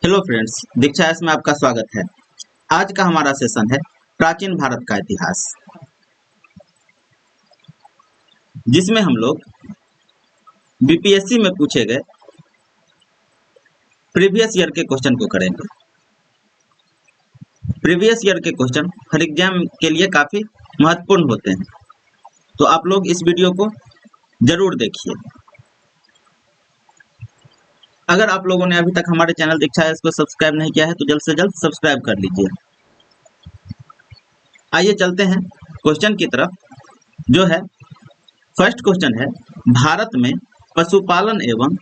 Hello friends, दीक्षा S में आपका स्वागत है। आज का हमारा सेशन है प्राचीन भारत का इतिहास, जिसमें हम लोग बीपीएससी में पूछे गए प्रीवियस ईयर के क्वेश्चन को करेंगे। प्रीवियस ईयर के क्वेश्चन हर एग्जाम के लिए काफी महत्वपूर्ण होते हैं, तो आप लोग इस वीडियो को जरूर देखिए। अगर आप लोगों ने अभी तक हमारे चैनल दीक्षा एस को सब्सक्राइब नहीं किया है तो जल्द से जल्द सब्सक्राइब कर लीजिए। आइए चलते हैं क्वेश्चन की तरफ। जो है फर्स्ट क्वेश्चन है, भारत में पशुपालन एवं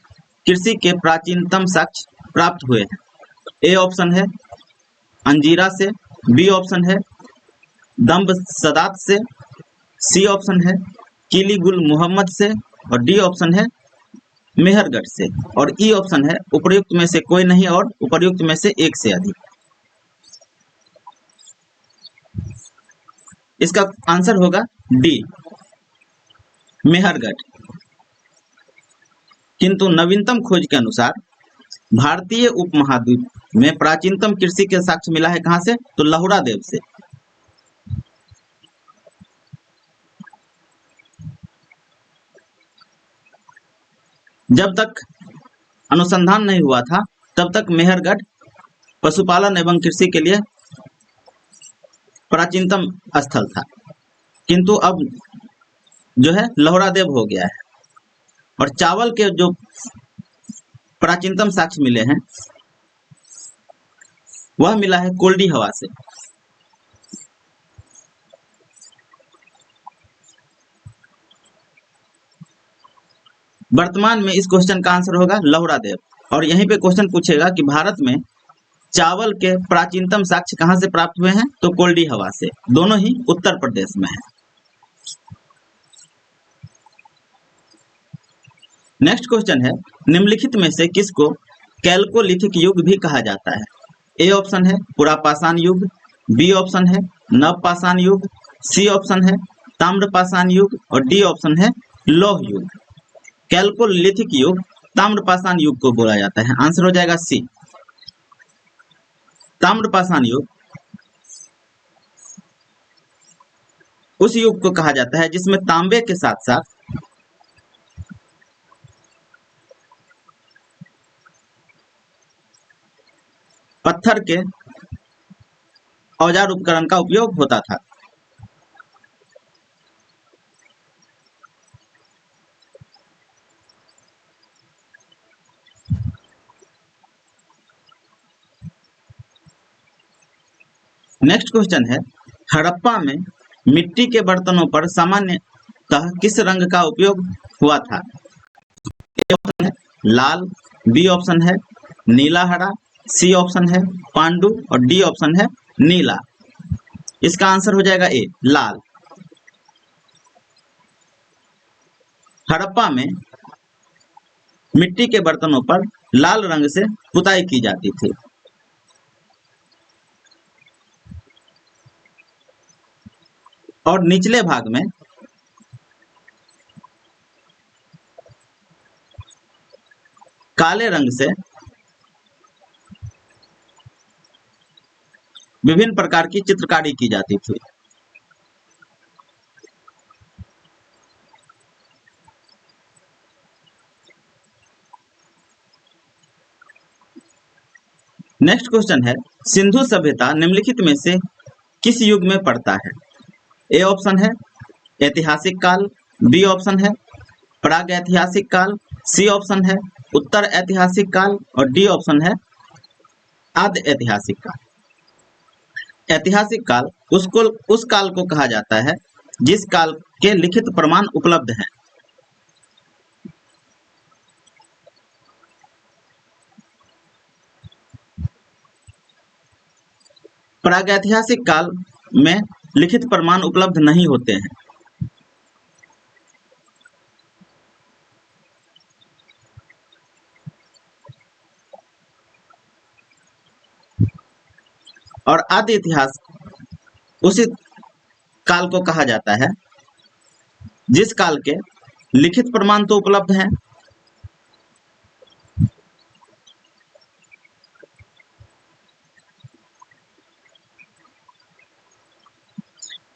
कृषि के प्राचीनतम साक्ष्य प्राप्त हुए हैं। ए ऑप्शन है अंजीरा से, बी ऑप्शन है दम्ब सदात से, सी ऑप्शन है किलीगुल मोहम्मद से और डी ऑप्शन है मेहरगढ़ से और ई ऑप्शन है उपर्युक्त में से कोई नहीं और उपर्युक्त में से एक से अधिक। इसका आंसर होगा डी मेहरगढ़। किंतु नवीनतम खोज के अनुसार भारतीय उपमहाद्वीप में प्राचीनतम कृषि के साक्ष्य मिला है कहां से, तो लहुरा देव से। जब तक अनुसंधान नहीं हुआ था तब तक मेहरगढ़ पशुपालन एवं कृषि के लिए प्राचीनतम स्थल था, किंतु अब जो है लहुरा देव हो गया है। और चावल के जो प्राचीनतम साक्ष्य मिले हैं वह मिला है कोल्डी हवा से। वर्तमान में इस क्वेश्चन का आंसर होगा लहुरा देव। और यहीं पे क्वेश्चन पूछेगा कि भारत में चावल के प्राचीनतम साक्ष्य कहां से प्राप्त हुए हैं, तो कोल्डी हवा से। दोनों ही उत्तर प्रदेश में है। नेक्स्ट क्वेश्चन है, निम्नलिखित में से किसको कैल्कोलिथिक युग भी कहा जाता है। ए ऑप्शन है पुरापाषाण युग, बी ऑप्शन है नवपाषाण युग, सी ऑप्शन है ताम्रपाषाण युग और डी ऑप्शन है लौह युग। कैल्कोलिथिक युग ताम्रपाषाण युग को बोला जाता है। आंसर हो जाएगा सी ताम्रपाषाण युग। उस युग को कहा जाता है जिसमें तांबे के साथ साथ पत्थर के औजार उपकरण का उपयोग होता था। नेक्स्ट क्वेश्चन है, हड़प्पा में मिट्टी के बर्तनों पर सामान्यतः किस रंग का उपयोग हुआ था। ए ऑप्शन है लाल, बी ऑप्शन है नीला हरा, सी ऑप्शन है पांडु और डी ऑप्शन है नीला। इसका आंसर हो जाएगा ए लाल। हड़प्पा में मिट्टी के बर्तनों पर लाल रंग से पुताई की जाती थी। और निचले भाग में काले रंग से विभिन्न प्रकार की चित्रकारी की जाती थी। नेक्स्ट क्वेश्चन है, सिंधु सभ्यता निम्नलिखित में से किस युग में पड़ता है। ए ऑप्शन है ऐतिहासिक काल, बी ऑप्शन है प्राग ऐतिहासिक काल, सी ऑप्शन है उत्तर ऐतिहासिक काल और डी ऑप्शन है आद्य ऐतिहासिक काल। ऐतिहासिक काल उस काल को कहा जाता है जिस काल के लिखित प्रमाण उपलब्ध हैं। प्रागैतिहासिक काल में लिखित प्रमाण उपलब्ध नहीं होते हैं। और आद्य इतिहास उसी काल को कहा जाता है जिस काल के लिखित प्रमाण तो उपलब्ध हैं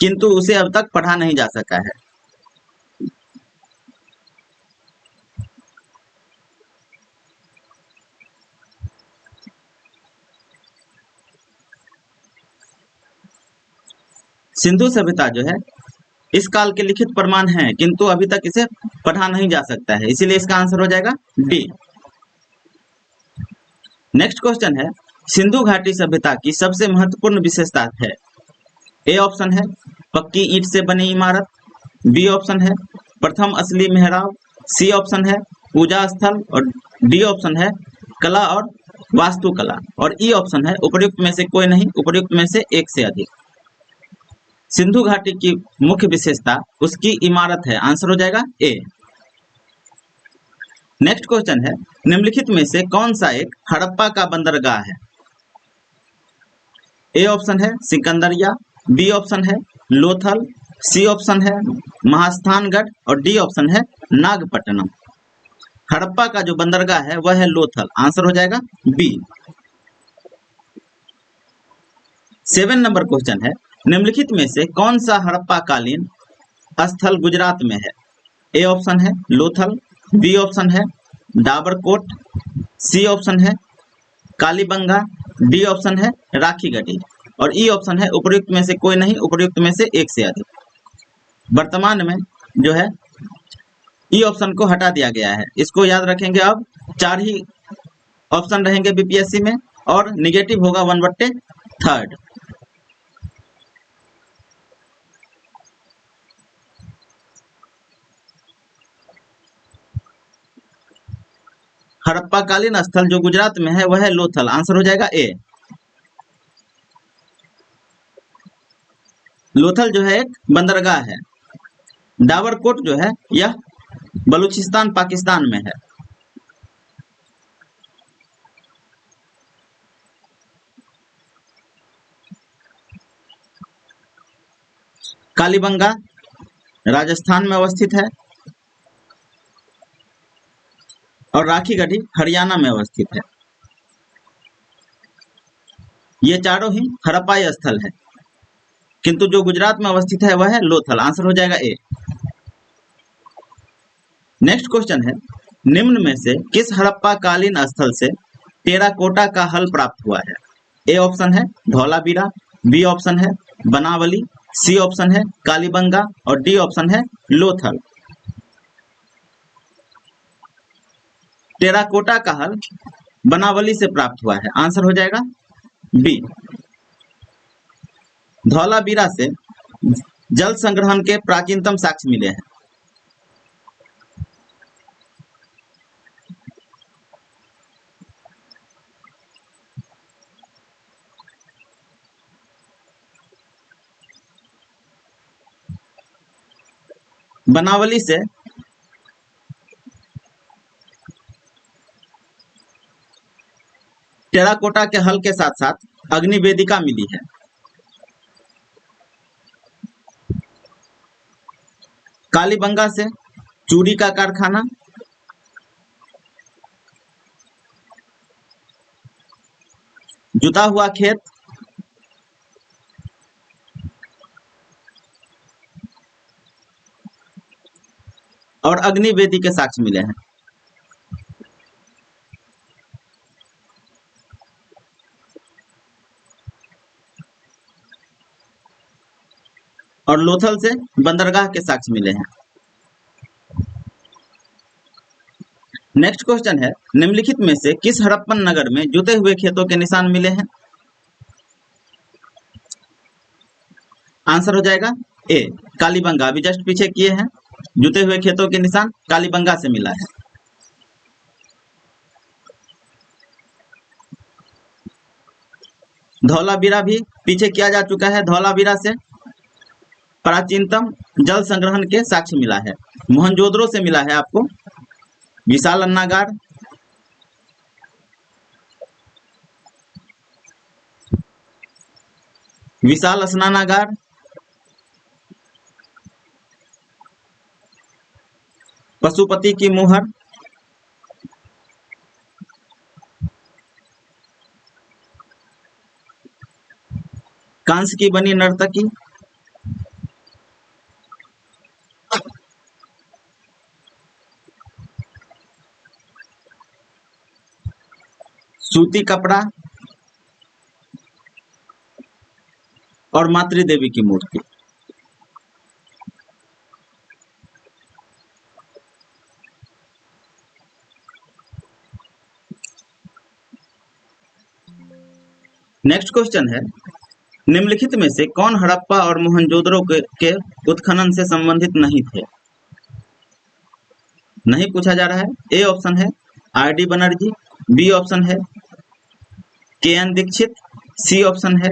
किंतु उसे अब तक पढ़ा नहीं जा सका है। सिंधु सभ्यता जो है इस काल के लिखित प्रमाण हैं, किंतु अभी तक इसे पढ़ा नहीं जा सकता है, इसीलिए इसका आंसर हो जाएगा डी। नेक्स्ट क्वेश्चन है, सिंधु घाटी सभ्यता की सबसे महत्वपूर्ण विशेषता है। ए ऑप्शन है पक्की ईंट से बनी इमारत, बी ऑप्शन है प्रथम असली मेहराब, सी ऑप्शन है पूजा स्थल और डी ऑप्शन है कला और वास्तुकला और ई ऑप्शन है उपयुक्त में से कोई नहीं, उपयुक्त में से एक से अधिक। सिंधु घाटी की मुख्य विशेषता उसकी इमारत है, आंसर हो जाएगा ए। नेक्स्ट क्वेश्चन है, निम्नलिखित में से कौन सा एक हड़प्पा का बंदरगाह है। ए ऑप्शन है सिकंदरिया, बी ऑप्शन है लोथल, सी ऑप्शन है महास्थानगढ़ और डी ऑप्शन है नागपट्टनम। हड़प्पा का जो बंदरगाह है वह है लोथल, आंसर हो जाएगा बी। 7 नंबर क्वेश्चन है, निम्नलिखित में से कौन सा हड़प्पा कालीन स्थल गुजरात में है। ए ऑप्शन है लोथल, बी ऑप्शन है डाबरकोट, सी ऑप्शन है कालीबंगा, डी ऑप्शन है राखीगढ़ी और ई ऑप्शन है उपयुक्त में से कोई नहीं, उपयुक्त में से एक से अधिक। वर्तमान में जो है ई ऑप्शन को हटा दिया गया है, इसको याद रखेंगे। अब 4 ही ऑप्शन रहेंगे बीपीएससी में और निगेटिव होगा 1/3। हड़प्पा कालीन स्थल जो गुजरात में है वह है लोथल, आंसर हो जाएगा ए। लोथल जो है एक बंदरगाह है। डाबरकोट जो है यह बलूचिस्तान पाकिस्तान में है। कालीबंगा राजस्थान में अवस्थित है और राखीगढ़ी हरियाणा में अवस्थित है। ये चारों ही हड़प्पाई स्थल है, किंतु जो गुजरात में अवस्थित है वह है लोथल, आंसर हो जाएगा ए। नेक्स्ट क्वेश्चन है, निम्न में से किस हड़प्पा कालीन स्थल से टेराकोटा का हल प्राप्त हुआ है। ए ऑप्शन है धौलावीरा, बी ऑप्शन है बनावली, सी ऑप्शन है कालीबंगा और डी ऑप्शन है लोथल। टेराकोटा का हल बनावली से प्राप्त हुआ है, आंसर हो जाएगा बी। धौलावीरा से जल संग्रहण के प्राचीनतम साक्ष्य मिले हैं। बनावली से टेराकोटा के हल के साथ साथ अग्नि वेदिका मिली है। कालीबंगा से चूड़ी का कारखाना, जुता हुआ खेत, और अग्नि वेदी के साक्ष्य मिले हैं। और लोथल से बंदरगाह के साक्ष्य मिले हैं। नेक्स्ट क्वेश्चन है, निम्नलिखित में से किस हड़प्पन नगर में जुते हुए खेतों के निशान मिले हैं। आंसर हो जाएगा ए कालीबंगा, अभी जस्ट पीछे किए हैं। जुते हुए खेतों के निशान कालीबंगा से मिला है। धौलावीरा भी पीछे किया जा चुका है। धौलावीरा से प्राचीनतम जल संग्रहण के साक्ष्य मिला है। मोहनजोदड़ो से मिला है आपको विशाल अन्नागार, विशाल स्नानागार, पशुपति की मुहर, कांस्य की बनी नर्तकी सूती कपड़ा और मातृ देवी की मूर्ति। नेक्स्ट क्वेश्चन है, निम्नलिखित में से कौन हड़प्पा और मोहनजोदड़ो के उत्खनन से संबंधित नहीं थे? नहीं पूछा जा रहा है। ए ऑप्शन है आर.डी. बनर्जी, बी ऑप्शन है के.एन. दीक्षित, सी ऑप्शन है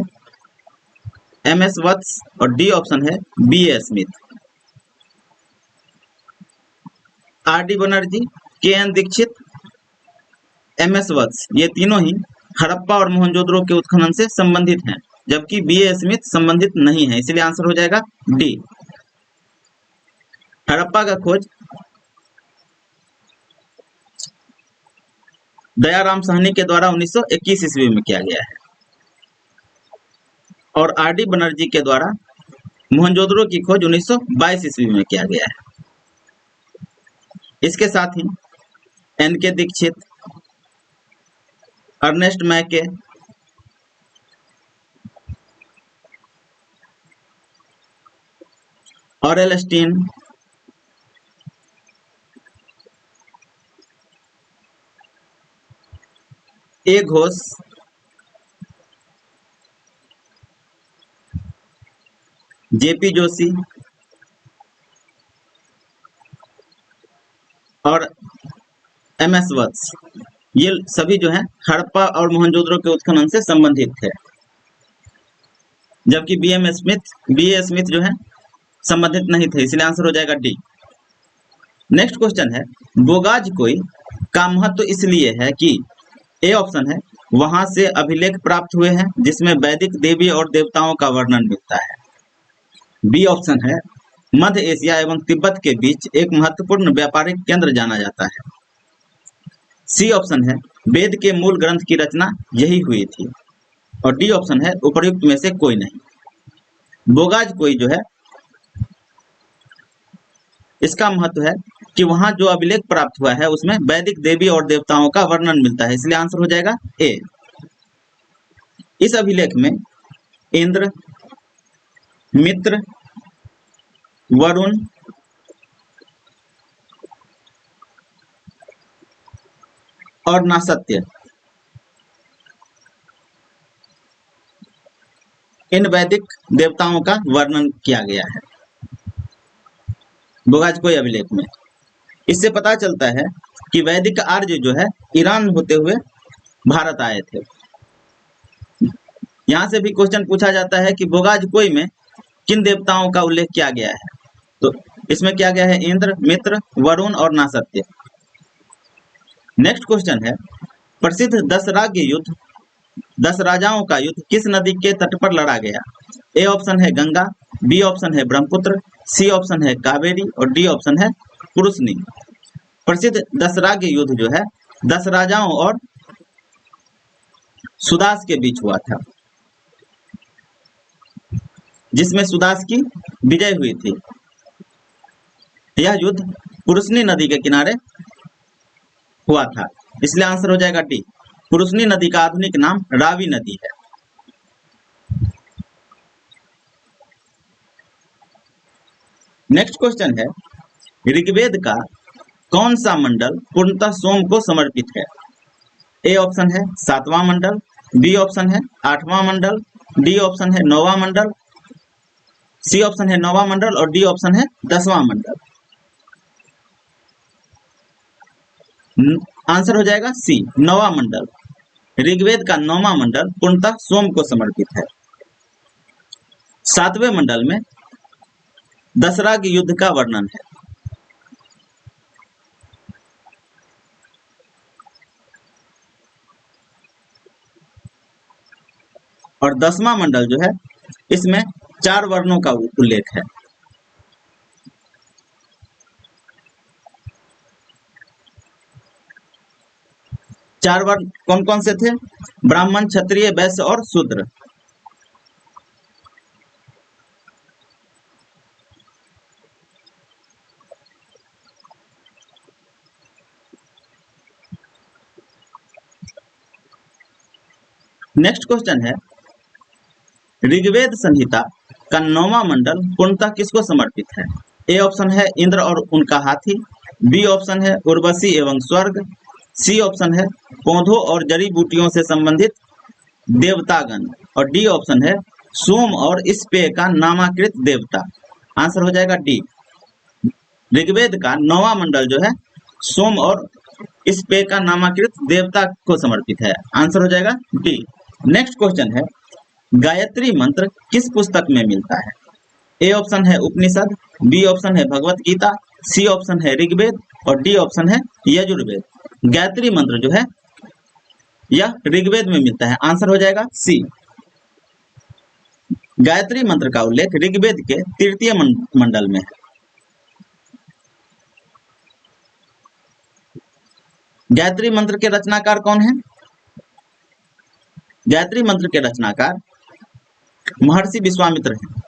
एम.एस. वत्स और डी ऑप्शन है B A. Smith. R D. Banerjee, K N. Dixit, M S. Vats ये तीनों ही हड़प्पा और मोहनजोदड़ो के उत्खनन से संबंधित हैं, जबकि बी.ए. स्मिथ संबंधित नहीं है, इसलिए आंसर हो जाएगा डी। हड़प्पा का खोज दयाराम साहनी के द्वारा 1921 ईस्वी में किया गया है और आर.डी. बनर्जी के द्वारा मोहनजोदड़ो की खोज 1922 ईस्वी में किया गया है। इसके साथ ही एन.के. दीक्षित, अर्नेस्ट मैके, ऑरेल स्टीन, ए घोष, जेपी जोशी और एम.एस. वत्स ये सभी जो है हड़प्पा और मोहनजोदड़ो के उत्खनन से संबंधित थे, जबकि बी.ए. स्मिथ जो है संबंधित नहीं थे, इसलिए आंसर हो जाएगा डी। नेक्स्ट क्वेश्चन है, बोगाज कोई का महत्व इसलिए है कि ए ऑप्शन है वहां से अभिलेख प्राप्त हुए हैं जिसमें वैदिक देवी और देवताओं का वर्णन मिलता है, बी ऑप्शन है मध्य एशिया एवं तिब्बत के बीच एक महत्वपूर्ण व्यापारिक केंद्र जाना जाता है, सी ऑप्शन है वेद के मूल ग्रंथ की रचना यही हुई थी और डी ऑप्शन है उपर्युक्त में से कोई नहीं। बोगाज कोई जो है इसका महत्व है कि वहां जो अभिलेख प्राप्त हुआ है उसमें वैदिक देवी और देवताओं का वर्णन मिलता है, इसलिए आंसर हो जाएगा ए। इस अभिलेख में इंद्र, मित्र, वरुण, और नासत्य इन वैदिक देवताओं का वर्णन किया गया है बोगाज कोई अभिलेख में। इससे पता चलता है कि वैदिक आर्य जो है ईरान होते हुए भारत आए थे। यहाँ से भी क्वेश्चन पूछा जाता है कि बोगाज कोई में किन देवताओं का उल्लेख किया गया है, तो इसमें किया गया है इंद्र, मित्र, वरुण और नासत्य। नेक्स्ट क्वेश्चन है, प्रसिद्ध दशराज्य युद्ध, दस राजाओं का युद्ध किस नदी के तट पर लड़ा गया? ए ऑप्शन है गंगा, बी ऑप्शन है ब्रह्मपुत्र, सी ऑप्शन है कावेरी और डी ऑप्शन है पुरुषनी। प्रसिद्ध दशराज्य युद्ध जो है दस राजाओं और सुदास के बीच हुआ था, जिसमें सुदास की विजय हुई थी। यह युद्ध पुरुषनी नदी के किनारे हुआ था, इसलिए आंसर हो जाएगा डी। पुरुषनी नदी का आधुनिक नाम रावी नदी है। नेक्स्ट क्वेश्चन है, ऋग्वेद का कौन सा मंडल पूर्णतः सोम को समर्पित है? ए ऑप्शन है 7वां मंडल, बी ऑप्शन है 8वां मंडल, डी ऑप्शन है 9वां मंडल, सी ऑप्शन है 9वां मंडल और डी ऑप्शन है 10वां मंडल। आंसर हो जाएगा सी, 9वां मंडल। ऋग्वेद का 9वां मंडल पूर्णतः सोम को समर्पित है। 7वें मंडल में दशराग युद्ध का वर्णन है। और 10वां मंडल जो है इसमें 4 वर्णों का उल्लेख है। चार वर्ण कौन कौन से थे? ब्राह्मण, क्षत्रिय, वैश्य और शूद्र। नेक्स्ट क्वेश्चन है, ऋग्वेद संहिता का 9वां मंडल पूर्णतः किसको समर्पित है? ए ऑप्शन है इंद्र और उनका हाथी, बी ऑप्शन है उर्वशी एवं स्वर्ग, सी ऑप्शन है पौधों और जड़ी बूटियों से संबंधित देवतागण, और डी ऑप्शन है सोम और इस पेय का नामाकृत देवता। आंसर हो जाएगा डी। ऋग्वेद का 9वां मंडल जो है सोम और इस पेय का नामाकृत देवता को समर्पित है। आंसर हो जाएगा डी। नेक्स्ट क्वेश्चन है, गायत्री मंत्र किस पुस्तक में मिलता है? ए ऑप्शन है उपनिषद, बी ऑप्शन है भगवत गीता, सी ऑप्शन है ऋग्वेद और डी ऑप्शन है यजुर्वेद। गायत्री मंत्र जो है यह ऋग्वेद में मिलता है। आंसर हो जाएगा सी। गायत्री मंत्र का उल्लेख ऋग्वेद के 3य मंडल में है। गायत्री मंत्र के रचनाकार कौन है? गायत्री मंत्र के रचनाकार महर्षि विश्वामित्र हैं।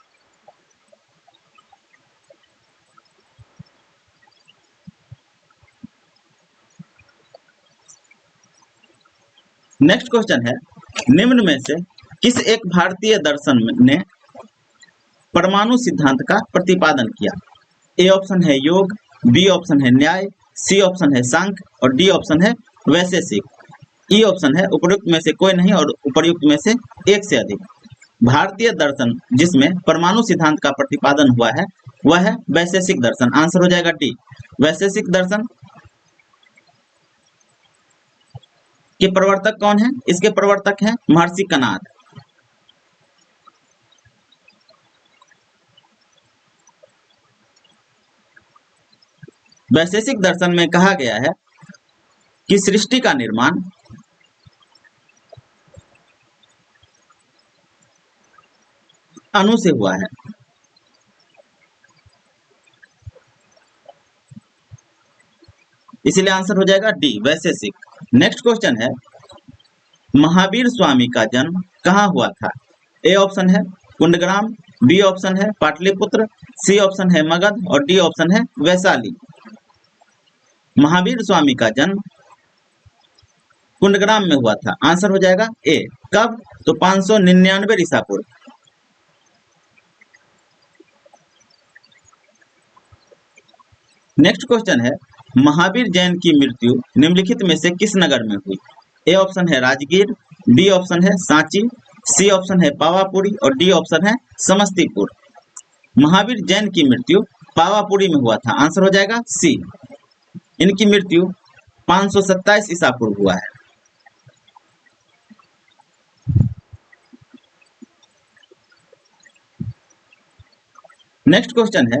नेक्स्ट क्वेश्चन है, निम्न में से किस एक भारतीय दर्शन ने परमाणु सिद्धांत का प्रतिपादन किया? ए ऑप्शन है योग, बी ऑप्शन है न्याय, सी ऑप्शन है सांख्य और डी ऑप्शन है वैशेषिक। ई ऑप्शन है उपयुक्त में से कोई नहीं और उपर्युक्त में से एक से अधिक। भारतीय दर्शन जिसमें परमाणु सिद्धांत का प्रतिपादन हुआ है वह है वैशेषिक दर्शन। आंसर हो जाएगा डी। वैशेषिक दर्शन के प्रवर्तक कौन है? इसके प्रवर्तक हैं महर्षि कणाद। वैशेषिक दर्शन में कहा गया है कि सृष्टि का निर्माण अणु से हुआ है। इसलिए आंसर हो जाएगा डी वैशेषिक। नेक्स्ट क्वेश्चन है, महावीर स्वामी का जन्म कहाँ हुआ था? ए ऑप्शन है कुंडग्राम, बी ऑप्शन है पाटलिपुत्र, सी ऑप्शन है मगध और डी ऑप्शन है वैशाली। महावीर स्वामी का जन्म कुंडग्राम में हुआ था। आंसर हो जाएगा ए। कब? तो 599 ईसा पूर्व। नेक्स्ट क्वेश्चन है, महावीर जैन की मृत्यु निम्नलिखित में से किस नगर में हुई? ए ऑप्शन है राजगीर, बी ऑप्शन है सांची, सी ऑप्शन है पावापुरी और डी ऑप्शन है समस्तीपुर। महावीर जैन की मृत्यु पावापुरी में हुआ था। आंसर हो जाएगा सी। इनकी मृत्यु 527 ईसा पूर्व हुआ है। नेक्स्ट क्वेश्चन है,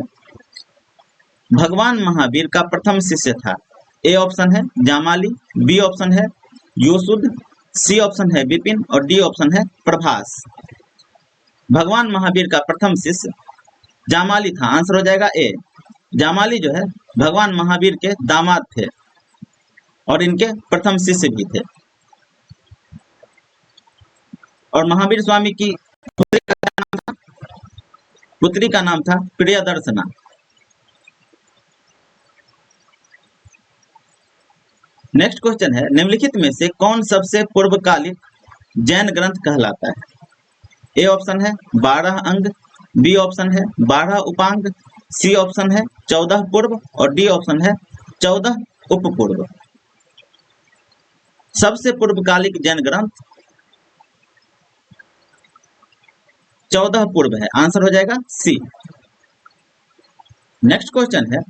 भगवान महावीर का प्रथम शिष्य था। ए ऑप्शन है जामाली, बी ऑप्शन है योशुद्ध, सी ऑप्शन है विपिन और डी ऑप्शन है प्रभास। भगवान महावीर का प्रथम शिष्य जामाली था। आंसर हो जाएगा ए। जामाली जो है भगवान महावीर के दामाद थे और इनके प्रथम शिष्य भी थे। और महावीर स्वामी की पुत्री का नाम था प्रियदर्शना। नेक्स्ट क्वेश्चन है, निम्नलिखित में से कौन सबसे पूर्वकालिक जैन ग्रंथ कहलाता है? ए ऑप्शन है 12 अंग, बी ऑप्शन है 12 उपांग, सी ऑप्शन है 14 पूर्व और डी ऑप्शन है 14 उपपूर्व। सबसे पूर्वकालिक जैन ग्रंथ 14 पूर्व है। आंसर हो जाएगा सी। नेक्स्ट क्वेश्चन है,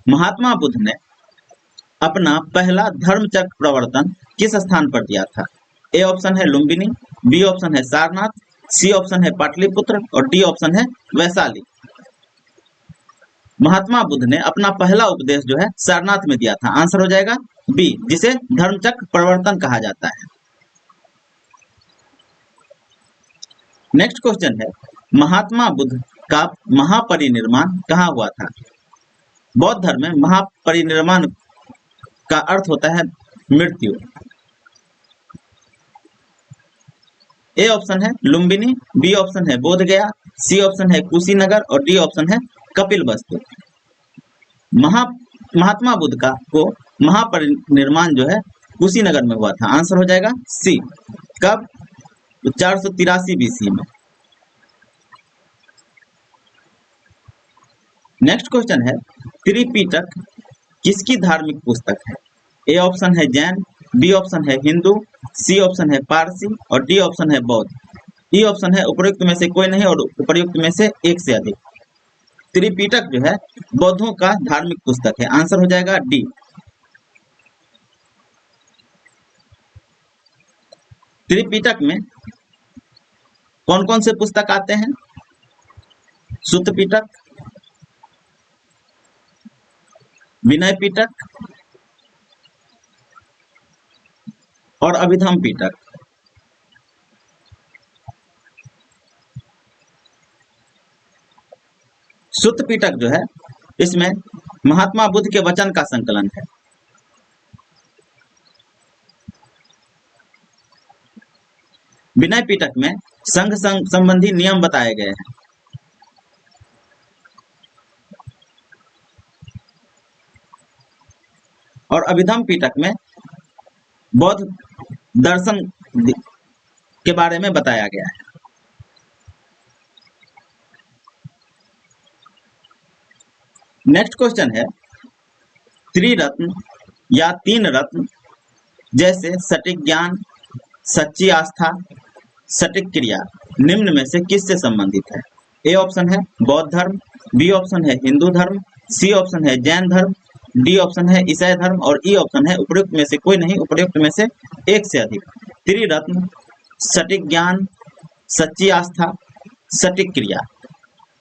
महात्मा बुद्ध ने अपना पहला धर्मचक्र प्रवर्तन किस स्थान पर दिया था? ए ऑप्शन है लुम्बिनी, बी ऑप्शन है सारनाथ, सी ऑप्शन है पाटलिपुत्र और डी ऑप्शन है वैशाली। महात्मा बुद्ध ने अपना पहला उपदेश जो है सारनाथ में दिया था। आंसर हो जाएगा बी, जिसे धर्मचक्र प्रवर्तन कहा जाता है। नेक्स्ट क्वेश्चन है, महात्मा बुद्ध का महापरिनिर्वाण कहाँ हुआ था? बौद्ध धर्म में महापरिनिर्वाण का अर्थ होता है मृत्यु। ए ऑप्शन है लुम्बिनी, बी ऑप्शन है बोधगया, सी ऑप्शन है कुशीनगर और डी ऑप्शन है कपिलवस्तु। महात्मा बुद्ध का को महापरिनिर्वाण जो है कुशीनगर में हुआ था। आंसर हो जाएगा सी। कब? तो 483 BC में। नेक्स्ट क्वेश्चन है, त्रिपिटक किसकी धार्मिक पुस्तक है? ए ऑप्शन है जैन, बी ऑप्शन है हिंदू, सी ऑप्शन है पारसी और डी ऑप्शन है बौद्ध। ई ऑप्शन है उपयुक्त में से कोई नहीं और उपयुक्त में से एक से अधिक। त्रिपिटक जो है बौद्धों का धार्मिक पुस्तक है। आंसर हो जाएगा डी। त्रिपिटक में कौन कौन से पुस्तक आते हैं? सुत्त पिटक, विनय पिटक और अभिधम पिटक। सुत्त पिटक जो है इसमें महात्मा बुद्ध के वचन का संकलन है। विनय पिटक में संघ संबंधी नियम बताए गए हैं। और अभिधम पिटक में बौद्ध दर्शन के बारे में बताया गया है। नेक्स्ट क्वेश्चन है, त्रिरत्न या तीन रत्न जैसे सटीक ज्ञान, सच्ची आस्था, सटीक क्रिया निम्न में से किससे संबंधित है? ए ऑप्शन है बौद्ध धर्म, बी ऑप्शन है हिंदू धर्म, सी ऑप्शन है जैन धर्म, डी ऑप्शन है ईसाई धर्म और ई ऑप्शन है उपयुक्त में से कोई नहीं, उपयुक्त में से एक से अधिक। त्रिरत्न, सटीक ज्ञान, सच्ची आस्था, सटीक क्रिया,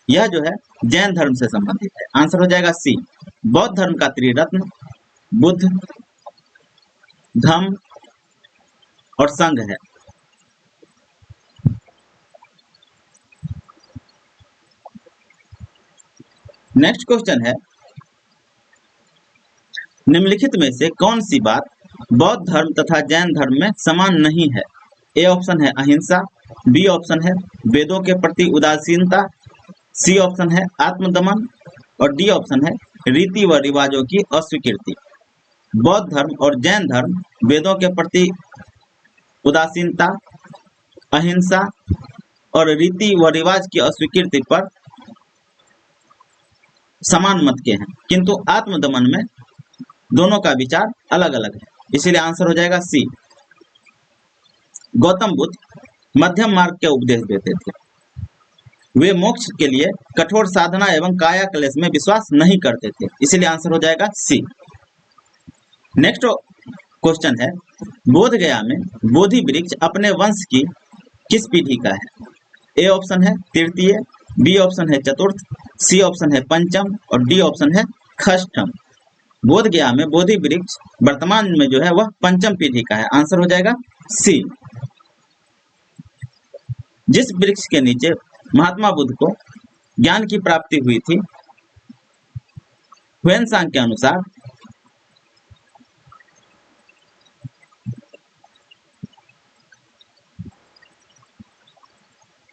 यह जो है जैन धर्म से संबंधित है। आंसर हो जाएगा सी। बौद्ध धर्म का त्रिरत्न बुद्ध, धम्म और संघ है। नेक्स्ट क्वेश्चन है, निम्नलिखित में से कौन सी बात बौद्ध धर्म तथा जैन धर्म में समान नहीं है? ए ऑप्शन है अहिंसा, बी ऑप्शन है वेदों के प्रति उदासीनता, सी ऑप्शन है आत्मदमन और डी ऑप्शन है रीति व रिवाजों की अस्वीकृति। बौद्ध धर्म और जैन धर्म वेदों के प्रति उदासीनता, अहिंसा और रीति व रिवाज की अस्वीकृति पर समान मत के हैं, किंतु आत्मदमन में दोनों का विचार अलग अलग है, इसीलिए आंसर हो जाएगा सी। गौतम बुद्ध मध्यम मार्ग के उपदेश देते थे। वे मोक्ष के लिए कठोर साधना एवं काया क्लेश में विश्वास नहीं करते थे, इसीलिए आंसर हो जाएगा सी। नेक्स्ट क्वेश्चन है, बोध गया में बोधि वृक्ष अपने वंश की किस पीढ़ी का है? ए ऑप्शन है तृतीय, बी ऑप्शन है चतुर्थ, सी ऑप्शन है पंचम और डी ऑप्शन है षष्ठम। बोध गया में बोधि वृक्ष वर्तमान में जो है वह पंचम पीढ़ी का है। आंसर हो जाएगा सी। जिस वृक्ष के नीचे महात्मा बुद्ध को ज्ञान की प्राप्ति हुई थी, ह्वेनसांग के अनुसार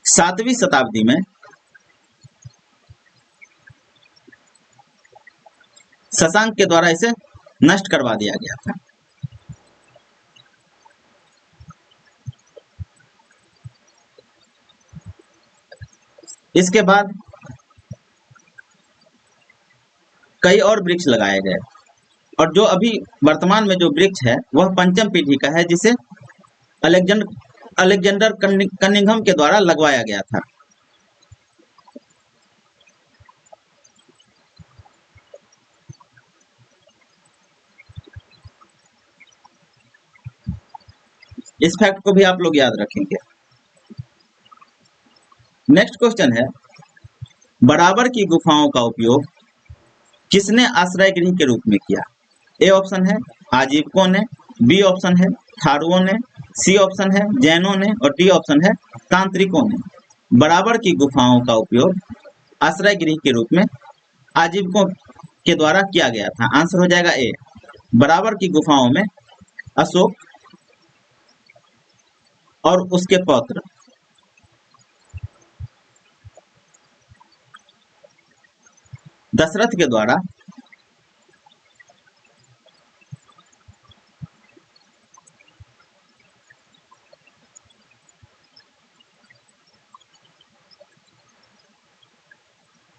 सातवीं शताब्दी में शशांक के द्वारा इसे नष्ट करवा दिया गया था। इसके बाद कई और वृक्ष लगाए गए और जो अभी वर्तमान में जो वृक्ष है वह पंचम पीढ़ी का है, जिसे अलेक्जेंडर कनिंघम के द्वारा लगवाया गया था। इस फैक्ट को भी आप लोग याद रखेंगे। नेक्स्ट क्वेश्चन है, बराबर की गुफाओं का उपयोग किसने आश्रय गृह के रूप में किया? ए ऑप्शन है आजीवकों ने, बी ऑप्शन है थारुओं ने, सी ऑप्शन है जैनों ने और डी ऑप्शन है तांत्रिकों ने। बराबर की गुफाओं का उपयोग आश्रय गृह के रूप में आजीवकों के द्वारा किया गया था। आंसर हो जाएगा ए। बराबर की गुफाओं में अशोक और उसके पौत्र दशरथ के द्वारा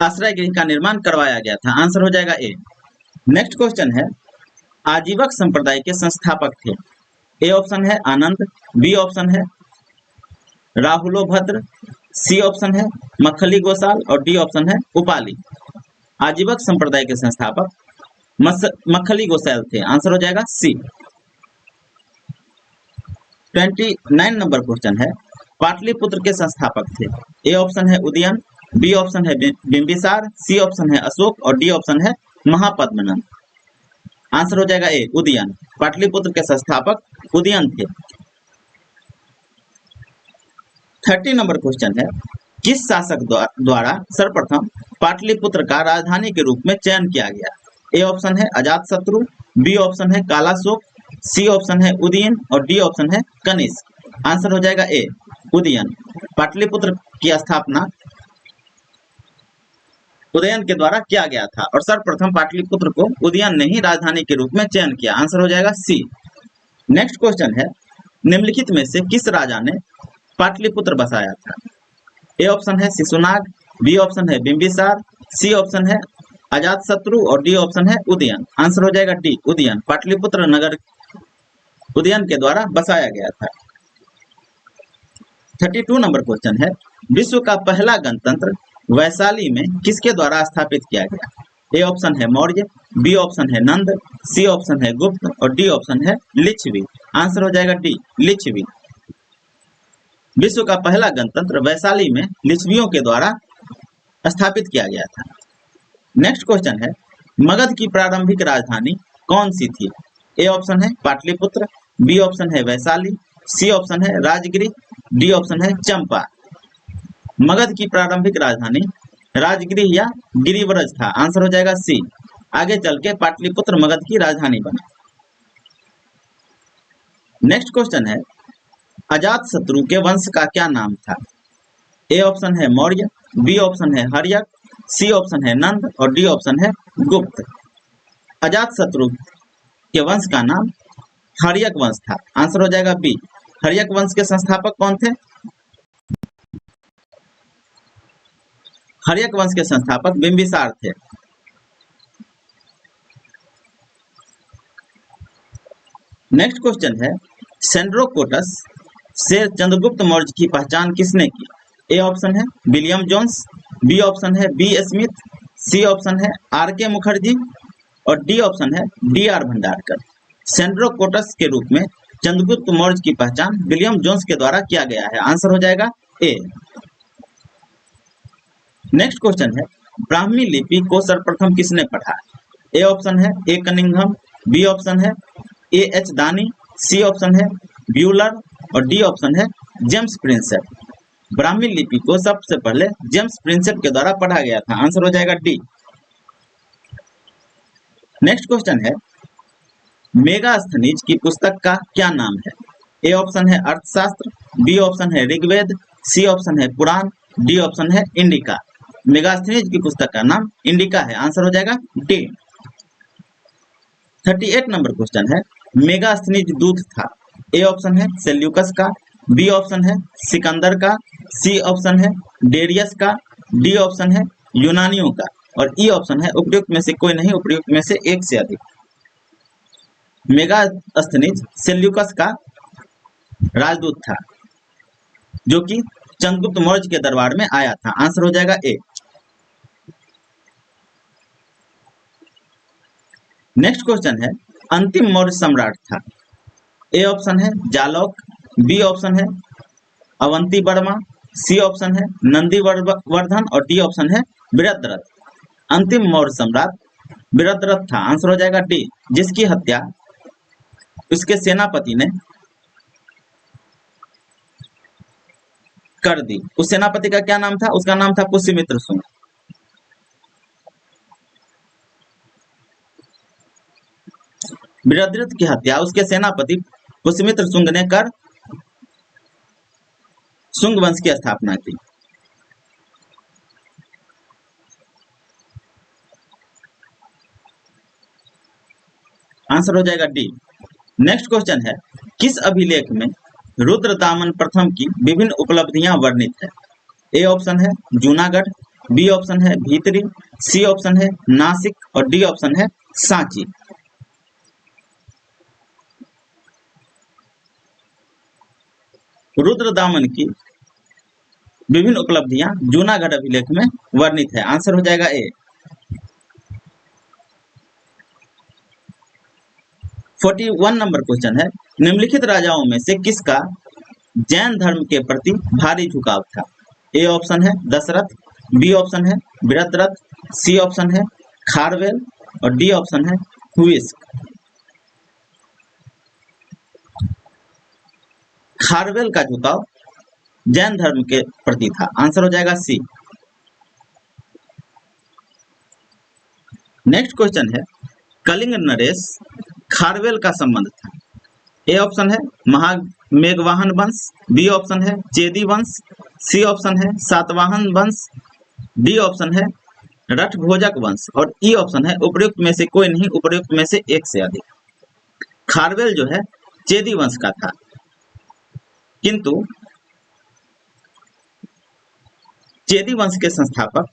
आश्रय गृह का निर्माण करवाया गया था। आंसर हो जाएगा ए। नेक्स्ट क्वेश्चन है, आजीवक संप्रदाय के संस्थापक थे। ए ऑप्शन है आनंद, बी ऑप्शन है राहुलोभद्र, सी ऑप्शन है मक्खली गोसाल और डी ऑप्शन है उपाली। आजीवक संप्रदाय के संस्थापक मक्खली गोसाल थे। आंसर हो जाएगा सी। 29 नंबर क्वेश्चन है, पाटलिपुत्र के संस्थापक थे। ए ऑप्शन है उदयन, बी ऑप्शन है बिंबिसार, सी ऑप्शन है अशोक और डी ऑप्शन है महापद्मनंद। आंसर हो जाएगा ए उदयन। पाटलिपुत्र के संस्थापक उदयन थे। 30 नंबर क्वेश्चन है, किस शासक द्वारा सर्वप्रथम पाटलिपुत्र का राजधानी के रूप में चयन किया गया। ए ऑप्शन है अजातशत्रु, बी ऑप्शन है कालाशोक, सी ऑप्शन है उदयन और डी ऑप्शन है कनिष्क। आंसर हो जाएगा ए उदयन। पाटलिपुत्र की स्थापना उदयन के द्वारा किया गया था और सर्वप्रथम पाटलिपुत्र को उदयन ने ही राजधानी के रूप में चयन किया। आंसर हो जाएगा सी। नेक्स्ट क्वेश्चन है, निम्नलिखित में से किस राजा ने पाटलिपुत्र बसाया था। ए ऑप्शन है शिशुनाग, बी ऑप्शन है बिंबिसार, सी ऑप्शन है अजातशत्रु और डी ऑप्शन है उदयन। आंसर हो जाएगा डी उदयन। पाटलिपुत्र नगर उदयन के द्वारा बसाया गया था। 32 नंबर क्वेश्चन है, विश्व का पहला गणतंत्र वैशाली में किसके द्वारा स्थापित किया गया। ए ऑप्शन है मौर्य, बी ऑप्शन है नंद, सी ऑप्शन है गुप्त और डी ऑप्शन है लिच्छवी। आंसर हो जाएगा डी लिच्छवी। विश्व का पहला गणतंत्र वैशाली में लिच्छवियों के द्वारा स्थापित किया गया था। नेक्स्ट क्वेश्चन है, मगध की प्रारंभिक राजधानी कौन सी थी। ए ऑप्शन है पाटलिपुत्र, बी ऑप्शन है वैशाली, सी ऑप्शन है राजगिरी, डी ऑप्शन है चंपा। मगध की प्रारंभिक राजधानी राजगिरी या गिरिव्रज था। आंसर हो जाएगा सी। आगे चल के पाटलिपुत्र मगध की राजधानी बना। नेक्स्ट क्वेश्चन है, अजातशत्रु के वंश का क्या नाम था। ए ऑप्शन है मौर्य, बी ऑप्शन है हर्यक, सी ऑप्शन है नंद और डी ऑप्शन है गुप्त। अजातशत्रु के वंश का नाम हर्यक वंश था। आंसर हो जाएगा बी। हर्यक वंश के संस्थापक कौन थे। हर्यक वंश के संस्थापक बिंबिसार थे। नेक्स्ट क्वेश्चन है, सेंड्रोकोटस से चंद्रगुप्त मौर्य की पहचान किसने की। ए ऑप्शन है विलियम जोन्स, बी ऑप्शन है बी स्मिथ, सी ऑप्शन है आर के मुखर्जी और डी ऑप्शन है डी आर भंडारकर। सेंड्रोकोटस के रूप में चंद्रगुप्त मौर्य की पहचान विलियम जोन्स के द्वारा किया गया है। आंसर हो जाएगा ए। नेक्स्ट क्वेश्चन है, ब्राह्मी लिपि को सर्वप्रथम किसने पढ़ा। ए ऑप्शन है ए कनिंघम, बी ऑप्शन है ए एच दानी, सी ऑप्शन है ब्यूलर और डी ऑप्शन है जेम्स प्रिंसेप। ब्राह्मी लिपि को सबसे पहले जेम्स प्रिंसेप के द्वारा पढ़ा गया था। आंसर हो जाएगा डी। नेक्स्ट क्वेश्चन है, मेगास्थनीज की पुस्तक का क्या नाम है। ए ऑप्शन है अर्थशास्त्र, बी ऑप्शन है ऋग्वेद, सी ऑप्शन है पुराण, डी ऑप्शन है इंडिका। मेगास्थनीज की पुस्तक का नाम इंडिका है। आंसर हो जाएगा डी। 38 नंबर क्वेश्चन है, मेगास्थनीज दूत था। ए ऑप्शन है सेल्यूकस का, बी ऑप्शन है सिकंदर का, सी ऑप्शन है डेरियस का, डी ऑप्शन है यूनानियों का और ई ऑप्शन है उपयुक्त में से कोई नहीं, उपयुक्त में से एक से अधिक। मेगास्थनीज सेल्यूकस का राजदूत था जो कि चंद्रगुप्त मौर्य के दरबार में आया था। आंसर हो जाएगा ए। नेक्स्ट क्वेश्चन है, अंतिम मौर्य सम्राट था। ए ऑप्शन है जालौक, बी ऑप्शन है अवंती वर्मा, सी ऑप्शन है नंदी वर्धन और डी ऑप्शन है वृद्धरथ। अंतिम मौर्य सम्राट वृद्धरथ था। आंसर हो जाएगा डी, जिसकी हत्या उसके सेनापति ने कर दी। उस सेनापति का क्या नाम था। उसका नाम था पुष्यमित्र शुंग। वृद्धरथ की हत्या उसके सेनापति पुष्यमित्र शुंग ने कर शुंग वंश की स्थापना की। आंसर हो जाएगा डी। नेक्स्ट क्वेश्चन है, किस अभिलेख में रुद्रदामन प्रथम की विभिन्न उपलब्धियां वर्णित है। ए ऑप्शन है जूनागढ़, बी ऑप्शन है भीतरी, सी ऑप्शन है नासिक और डी ऑप्शन है सांची। रुद्रदामन की विभिन्न उपलब्धियां जूनागढ़ अभिलेख में वर्णित है। आंसर हो जाएगा ए। 41 नंबर क्वेश्चन है, निम्नलिखित राजाओं में से किसका जैन धर्म के प्रति भारी झुकाव था? ए ऑप्शन है दशरथ, बी ऑप्शन है वृत्रथ, सी ऑप्शन है खारवेल और डी ऑप्शन है हुइस्क। खारवेल का झुकाव जैन धर्म के प्रति था। आंसर हो जाएगा सी। नेक्स्ट क्वेश्चन है, कलिंग नरेश खारवेल का संबंध था। ए ऑप्शन है महामेघवाहन वंश, बी ऑप्शन है चेदी वंश, सी ऑप्शन है सातवाहन वंश, डी ऑप्शन है रठभोजक वंश और ई ऑप्शन है उपयुक्त में से कोई नहीं, उपयुक्त में से एक से अधिक। खारवेल जो है चेदी वंश का था, किंतु चेदी वंश के संस्थापक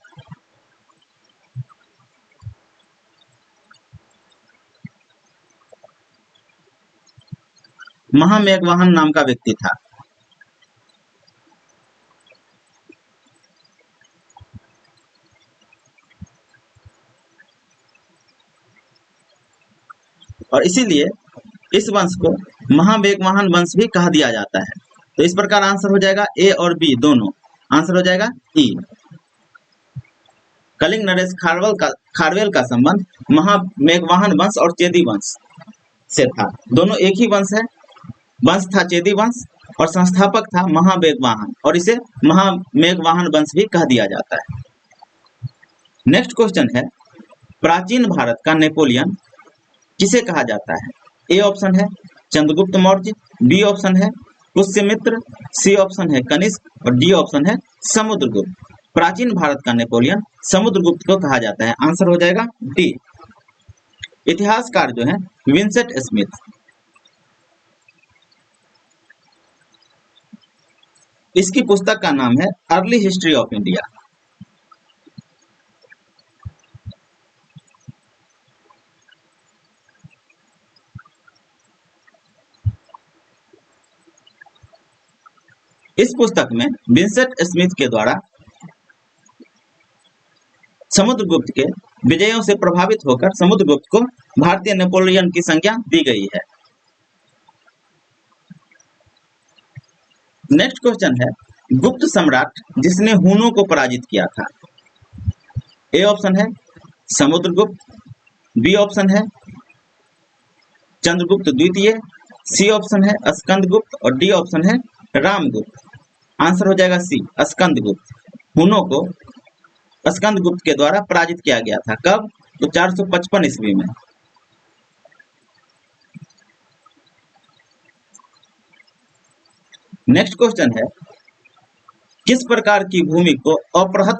महामेघवाहन नाम का व्यक्ति था। और इसीलिए इस वंश को महामेघवाहन वंश भी कहा दिया जाता है। तो इस प्रकार आंसर हो जाएगा ए और बी दोनों। आंसर हो जाएगा ई। कलिंग नरेश खारवेल का संबंध महामेघवाहन वंश और चेदी वंश से था। दोनों एक ही वंश है। वंश था चेदी वंश और संस्थापक था महामेघवाहन, और इसे महामेघवाहन वंश भी कह दिया जाता है। नेक्स्ट क्वेश्चन है, प्राचीन भारत का नेपोलियन किसे कहा जाता है? ए ऑप्शन है चंद्रगुप्त मौर्य, बी ऑप्शन है पुष्यमित्र, सी ऑप्शन है कनिष्क और डी ऑप्शन है समुद्रगुप्त। प्राचीन भारत का नेपोलियन समुद्रगुप्त को कहा जाता है। आंसर हो जाएगा डी। इतिहासकार जो है विंसेंट स्मिथ, इसकी पुस्तक का नाम है अर्ली हिस्ट्री ऑफ इंडिया। इस पुस्तक में विंसेंट स्मिथ के द्वारा समुद्रगुप्त के विजयों से प्रभावित होकर समुद्रगुप्त को भारतीय नेपोलियन की संज्ञा दी गई है। नेक्स्ट क्वेश्चन है, गुप्त सम्राट जिसने हुनों को पराजित किया था। ए ऑप्शन है समुद्रगुप्त, बी ऑप्शन है चंद्रगुप्त द्वितीय, सी ऑप्शन है स्कंदगुप्त और डी ऑप्शन है रामगुप्त। आंसर हो जाएगा सी स्कंदगुप्त। हुनों को स्कंदगुप्त के द्वारा पराजित किया गया था। कब? तो 455 ईस्वी में। नेक्स्ट क्वेश्चन है, किस प्रकार की भूमि को अपरहत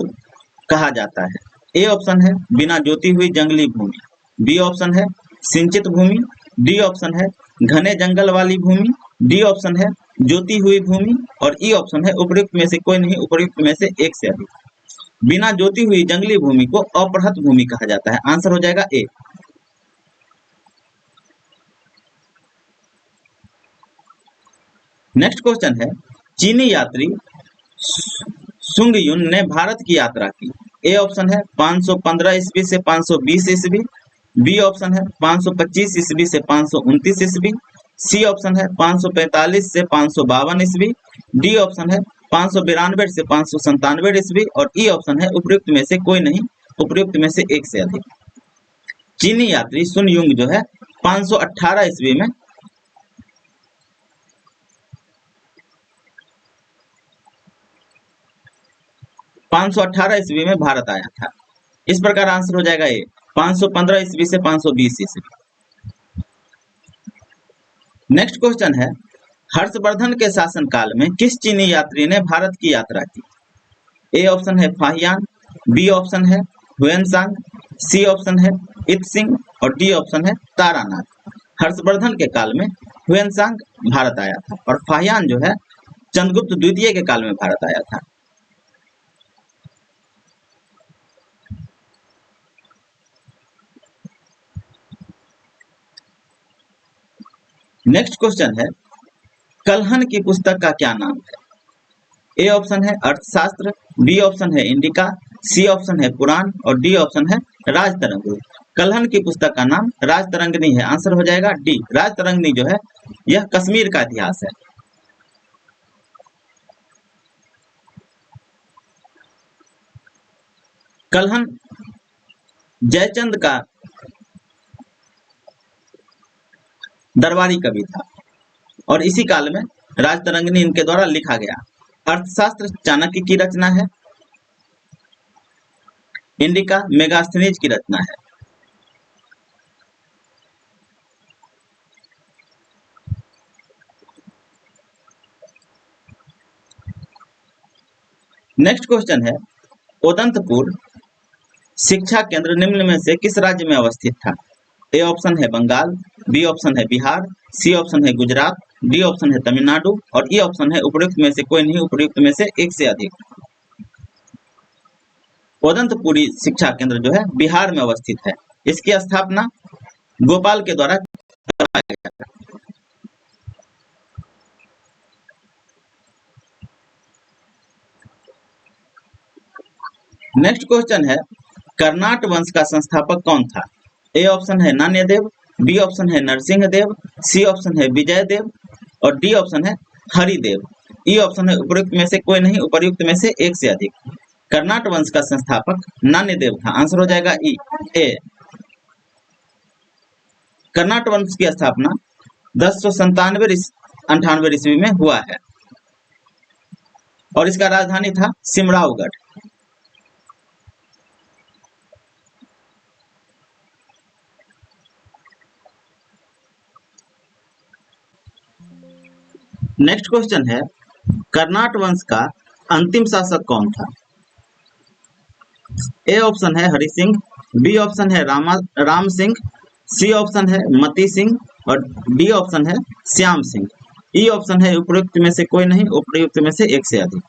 कहा जाता है? ए ऑप्शन है बिना जोती हुई जंगली भूमि, बी ऑप्शन है सिंचित भूमि, डी ऑप्शन है घने जंगल वाली भूमि, डी ऑप्शन है जोती हुई भूमि और ई ऑप्शन है उपयुक्त में से कोई नहीं, उपयुक्त में से एक से अधिक। बिना जोती हुई जंगली भूमि को अपरहत भूमि कहा जाता है। आंसर हो जाएगा ए। नेक्स्ट क्वेश्चन है, चीनी यात्री सुंग युन ने भारत की यात्रा की। ए ऑप्शन है 515 ईस्वी से 520 ईस्वी, बी ऑप्शन है 525 ईस्वी से 529 ईस्वी, सी ऑप्शन है 545 से 552 ईस्वी, डी ऑप्शन है 592 से 597 ईस्वी और ई ऑप्शन है उपयुक्त में से कोई नहीं, उपयुक्त में से एक से अधिक। चीनी यात्री सुन युंग जो है 518 ईस्वी में 518 ईस्वी में भारत आया था। इस प्रकार आंसर हो जाएगा ए 515 ईस्वी से 520 ईस्वी। नेक्स्ट क्वेश्चन है, हर्षवर्धन के शासनकाल में किस चीनी यात्री ने भारत की यात्रा की? ए ऑप्शन है फाहियान, बी ऑप्शन है हुएनसांग, सी ऑप्शन है इत्सिंग और डी ऑप्शन है तारानाथ। हर्षवर्धन के काल में हुएनसांग भारत आया था और फाहियान जो है चंद्रगुप्त द्वितीय के काल में भारत आया था। नेक्स्ट क्वेश्चन है, कलहन की पुस्तक का क्या नाम है? ए ऑप्शन है अर्थशास्त्र, बी ऑप्शन है इंडिका, सी ऑप्शन है पुराण और डी ऑप्शन है राजतरंगिणी। कलहन की पुस्तक का नाम राजतरंगिणी है। आंसर हो जाएगा डी। राजतरंगिणी जो है यह कश्मीर का इतिहास है। कलहन जयचंद का दरबारी कवि था और इसी काल में राजतरंगिणी इनके द्वारा लिखा गया। अर्थशास्त्र चाणक्य की रचना है। इंडिका मेगास्थनीज की रचना है। नेक्स्ट क्वेश्चन है, उदंतपुर शिक्षा केंद्र निम्न में से किस राज्य में अवस्थित था? ए ऑप्शन है बंगाल, बी ऑप्शन है बिहार, सी ऑप्शन है गुजरात, डी ऑप्शन है तमिलनाडु और ई ऑप्शन है उपयुक्त में से कोई नहीं, उपयुक्त में से एक से अधिक। उदंतपुरी शिक्षा केंद्र जो है बिहार में अवस्थित है। इसकी स्थापना गोपाल के द्वारा कराया गया था। नेक्स्ट क्वेश्चन है, कर्नाट वंश का संस्थापक कौन था? ए ऑप्शन है नान्यदेव, बी ऑप्शन है नरसिंह देव, सी ऑप्शन है विजय देव और डी ऑप्शन है हरिदेव। ई ऑप्शन है उपयुक्त में से कोई नहीं, उपयुक्त में से एक से अधिक। कर्नाट वंश का संस्थापक नान्यदेव था। आंसर हो जाएगा ई ए। कर्नाट वंश की स्थापना 1097-98 ईस्वी में हुआ है और इसका राजधानी था सिमरावगढ़। नेक्स्ट क्वेश्चन है, कर्नाट वंश का अंतिम शासक कौन था? ए ऑप्शन है हरि सिंह, बी ऑप्शन है राम सिंह, सी ऑप्शन है मती सिंह और डी ऑप्शन है श्याम सिंह। ई ऑप्शन है उपयुक्त में से कोई नहीं, उपयुक्त में से एक से अधिक।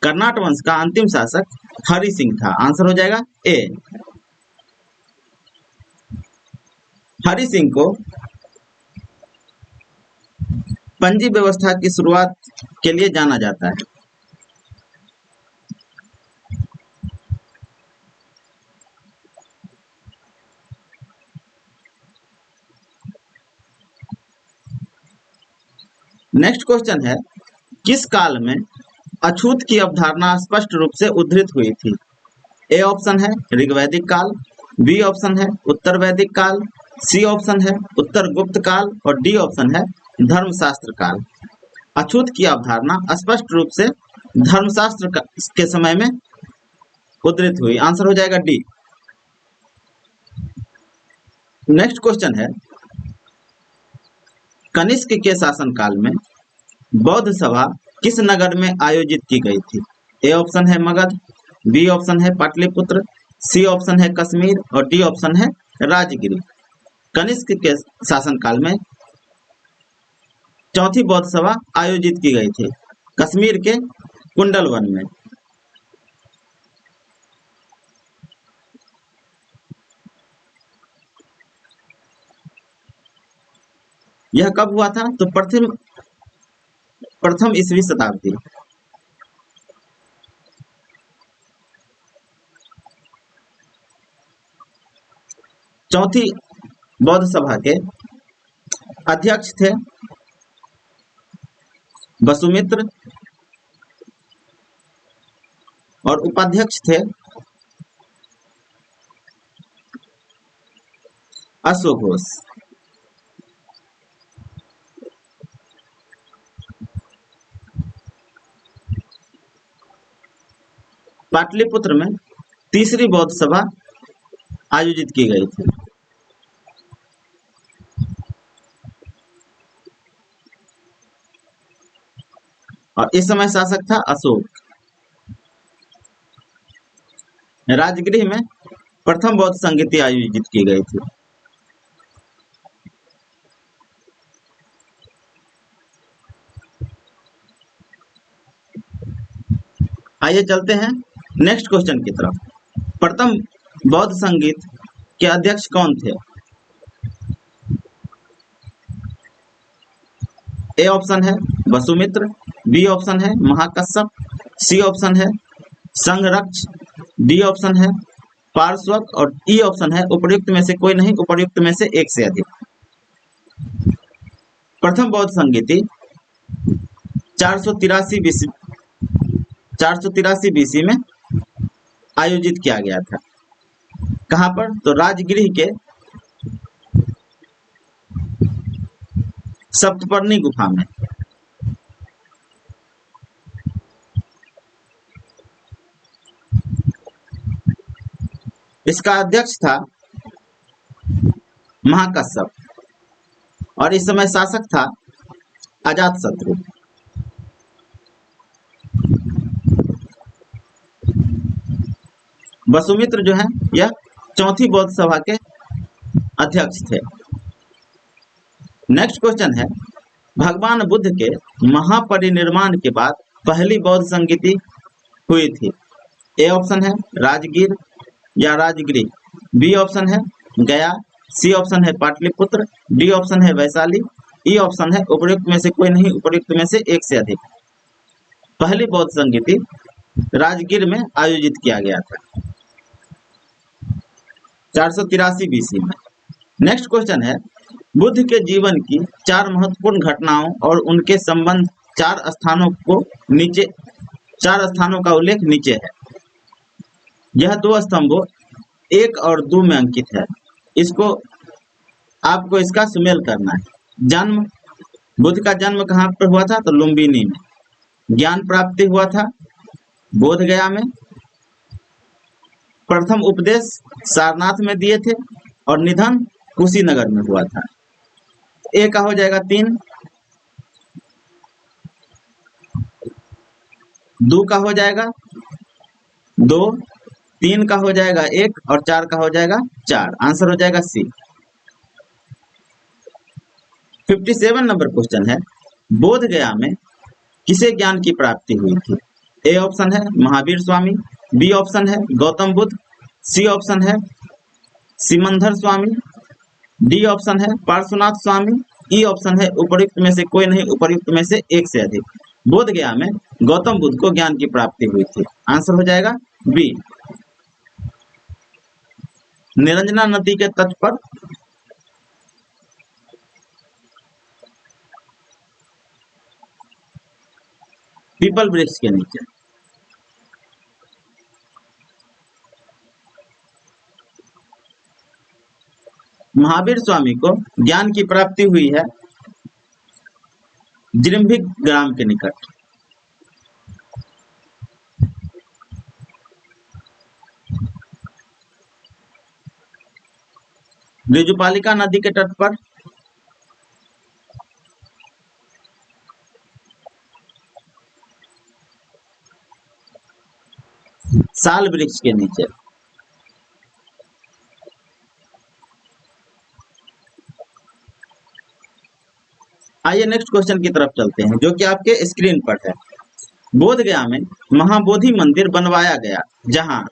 कर्नाट वंश का अंतिम शासक हरि सिंह था। आंसर हो जाएगा ए। हरि सिंह को पंजी व्यवस्था की शुरुआत के लिए जाना जाता है। नेक्स्ट क्वेश्चन है, किस काल में अछूत की अवधारणा स्पष्ट रूप से उद्धृत हुई थी? ए ऑप्शन है ऋग्वैदिक काल, बी ऑप्शन है उत्तर वैदिक काल, सी ऑप्शन है उत्तर गुप्त काल और डी ऑप्शन है धर्मशास्त्र काल। अछूत की अवधारणा स्पष्ट रूप से धर्मशास्त्र के समय में उद्धृत हुई। आंसर हो जाएगा डी। नेक्स्ट क्वेश्चन है, कनिष्क के शासनकाल में बौद्ध सभा किस नगर में आयोजित की गई थी? ए ऑप्शन है मगध, बी ऑप्शन है पाटलिपुत्र, सी ऑप्शन है कश्मीर और डी ऑप्शन है राजगिरी। कनिष्क के शासनकाल में चौथी बौद्ध सभा आयोजित की गई थी कश्मीर के कुंडलवन में। यह कब हुआ था? तो प्रथम ईसवी शताब्दी। चौथी बौद्ध सभा के अध्यक्ष थे वसुमित्र और उपाध्यक्ष थे अश्वघोष। पाटलिपुत्र में तीसरी बौद्ध सभा आयोजित की गई थी। और इस समय शासक था अशोक। राजगृह में प्रथम बौद्ध संगीति आयोजित की गई थी। आइए चलते हैं नेक्स्ट क्वेश्चन की तरफ। प्रथम बौद्ध संगीत के अध्यक्ष कौन थे? ए ऑप्शन है वसुमित्र, बी ऑप्शन है महाकश्यप, सी ऑप्शन है संघरक्ष, डी ऑप्शन है पार्श्वक और ई ऑप्शन है उपर्युक्त में से कोई नहीं, उपर्युक्त में से एक से अधिक। प्रथम बौद्ध संगीति 483 बीसी में आयोजित किया गया था। कहां पर? तो राजगृह के सप्तपर्णी गुफा में। इसका अध्यक्ष था महाकश्यप और इस समय शासक था अजातशत्रु। वसुमित्र जो है यह चौथी बौद्ध सभा के अध्यक्ष थे। नेक्स्ट क्वेश्चन है भगवान बुद्ध के महापरिनिर्वाण के बाद पहली बौद्ध संगीति हुई थी। ए ऑप्शन है राजगीर या राजगृह, बी ऑप्शन है गया, सी ऑप्शन है पाटलिपुत्र, डी ऑप्शन है वैशाली, ई ऑप्शन है उपर्युक्त में से कोई नहीं, उपर्युक्त में से एक से अधिक। पहली बौद्ध संगीति राजगीर में आयोजित किया गया था 483 बीसी में। नेक्स्ट क्वेश्चन है बुद्ध के जीवन की 4 महत्वपूर्ण घटनाओं और उनके संबंध 4 स्थानों का उल्लेख नीचे है। यह 2 स्तंभों 1 और 2 में अंकित है। इसको आपको इसका सुमेल करना है। जन्म, बुद्ध का जन्म कहाँ पर हुआ था? तो लुम्बिनी में। ज्ञान प्राप्ति हुआ था बोध गया में। प्रथम उपदेश सारनाथ में दिए थे और निधन कुशीनगर में हुआ था। ए का हो जाएगा 3, 2 का हो जाएगा 2, 3 का हो जाएगा 1 और 4 का हो जाएगा 4। आंसर हो जाएगा सी। 57 नंबर क्वेश्चन है बोध गया में किसे ज्ञान की प्राप्ति हुई थी? ए ऑप्शन है महावीर स्वामी, बी ऑप्शन है गौतम बुद्ध, सी ऑप्शन है सिमंदर स्वामी, डी ऑप्शन है पार्श्वनाथ स्वामी, ई ऑप्शन है उपर्युक्त में से कोई नहीं, उपर्युक्त में से एक से अधिक। बोध गया में गौतम बुद्ध को ज्ञान की प्राप्ति हुई थी। आंसर हो जाएगा बी। निरंजना नदी के तट पर पीपल वृक्ष के नीचे। महावीर स्वामी को ज्ञान की प्राप्ति हुई है जिरंभिक ग्राम के निकट। ऋजुपालिका नदी के तट पर, साल वृक्ष के नीचे। आइए नेक्स्ट क्वेश्चन की तरफ चलते हैं जो कि आपके स्क्रीन पर है। बोध गया में महाबोधि मंदिर बनवाया गया जहां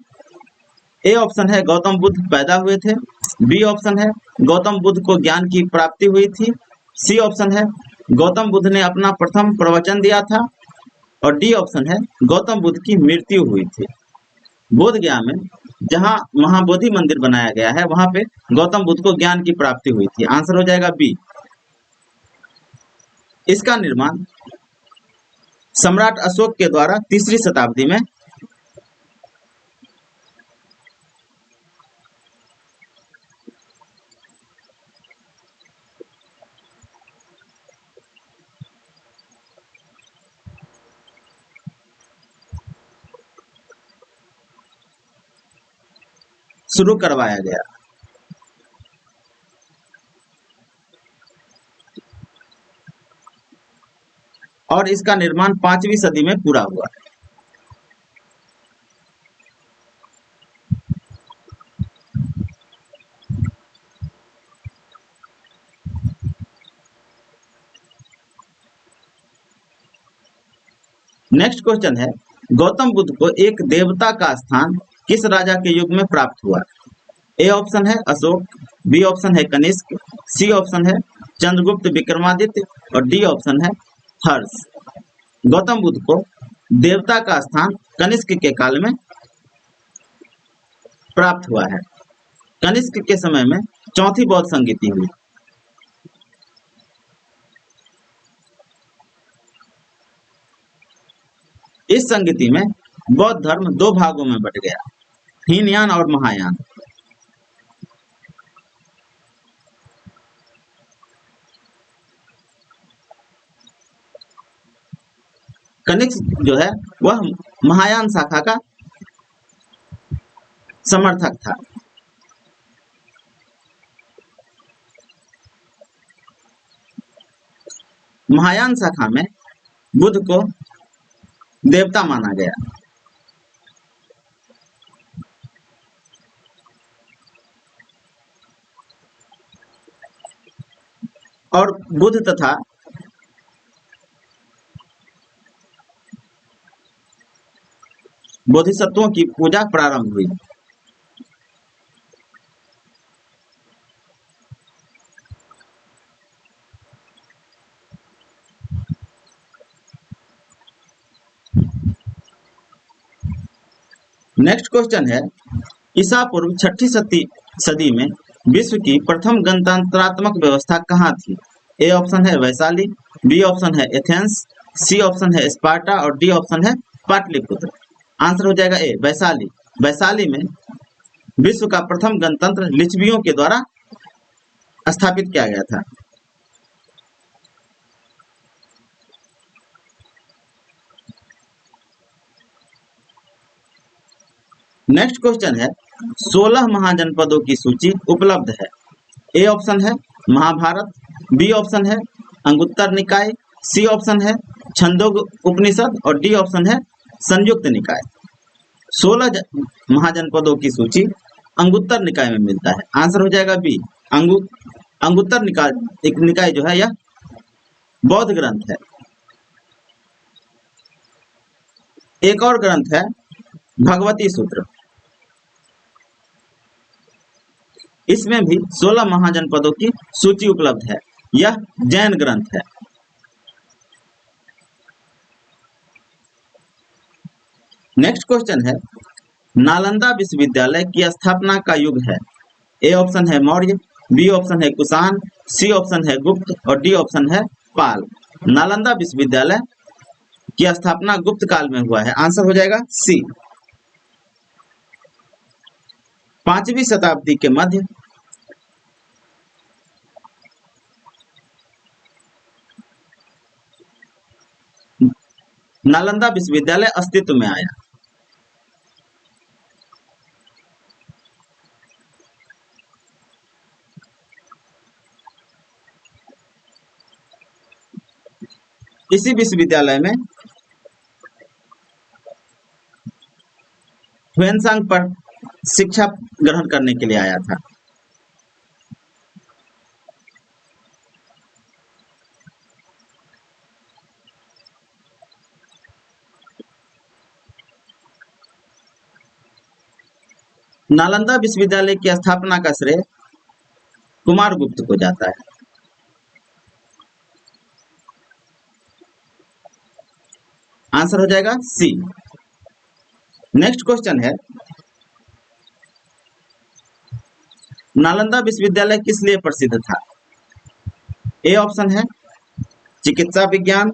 ए ऑप्शन है गौतम बुद्ध पैदा हुए थे, बी ऑप्शन है गौतम बुद्ध को ज्ञान की प्राप्ति हुई थी, सी ऑप्शन है गौतम बुद्ध ने अपना प्रथम प्रवचन दिया था और डी ऑप्शन है गौतम बुद्ध की मृत्यु हुई थी। बोध गया में जहां महाबोधि मंदिर बनाया गया है वहां पे गौतम बुद्ध को ज्ञान की प्राप्ति हुई थी। आंसर हो जाएगा बी। इसका निर्माण सम्राट अशोक के द्वारा 3री शताब्दी में शुरू करवाया गया। और इसका निर्माण 5वीं सदी में पूरा हुआ। नेक्स्ट क्वेश्चन है गौतम बुद्ध को एक देवता का स्थान किस राजा के युग में प्राप्त हुआ? ए ऑप्शन है अशोक, बी ऑप्शन है कनिष्क, सी ऑप्शन है चंद्रगुप्त विक्रमादित्य और डी ऑप्शन है हर्ष। गौतम बुद्ध को देवता का स्थान कनिष्क के काल में प्राप्त हुआ है। कनिष्क के समय में चौथी बौद्ध संगीति हुई। इस संगीति में बौद्ध धर्म दो भागों में बट गया, हीनयान और महायान। कनिष्क जो है वह महायान शाखा का समर्थक था। महायान शाखा में बुद्ध को देवता माना गया। और बुद्ध तथा बोधिसत्वों की पूजा प्रारंभ हुई। नेक्स्ट क्वेश्चन है, ईसा पूर्व 6ठी सदी में विश्व की प्रथम गणतंत्रात्मक व्यवस्था कहाँ थी? ए ऑप्शन है वैशाली, बी ऑप्शन है एथेंस, सी ऑप्शन है स्पार्टा और डी ऑप्शन है पाटलिपुत्र। आंसर हो जाएगा ए वैशाली। वैशाली में विश्व का प्रथम गणतंत्र लिच्छवियों के द्वारा स्थापित किया गया था। नेक्स्ट क्वेश्चन है, 16 महाजनपदों की सूची उपलब्ध है। ए ऑप्शन है महाभारत, बी ऑप्शन है अंगुत्तर निकाय, सी ऑप्शन है छंदोग्य उपनिषद और डी ऑप्शन है संयुक्त निकाय। 16 महाजनपदों की सूची अंगुत्तर निकाय में मिलता है। आंसर हो जाएगा बी अंगुत्तर निकाय। एक निकाय जो है यह बौद्ध ग्रंथ है। एक और ग्रंथ है भगवती सूत्र, इसमें भी 16 महाजनपदों की सूची उपलब्ध है। यह जैन ग्रंथ है। नेक्स्ट क्वेश्चन है, नालंदा विश्वविद्यालय की स्थापना का युग है। ए ऑप्शन है मौर्य, बी ऑप्शन है कुषाण, सी ऑप्शन है गुप्त और डी ऑप्शन है पाल। नालंदा विश्वविद्यालय की स्थापना गुप्त काल में हुआ है। आंसर हो जाएगा सी। 5वीं शताब्दी के मध्य नालंदा विश्वविद्यालय अस्तित्व में आया। इसी विश्वविद्यालय में ह्वेनसांग पर शिक्षा ग्रहण करने के लिए आया था। नालंदा विश्वविद्यालय की स्थापना का श्रेय कुमारगुप्त को जाता है। आंसर हो जाएगा सी। नेक्स्ट क्वेश्चन है, नालंदा विश्वविद्यालय किस लिए प्रसिद्ध था? ए ऑप्शन है चिकित्सा विज्ञान,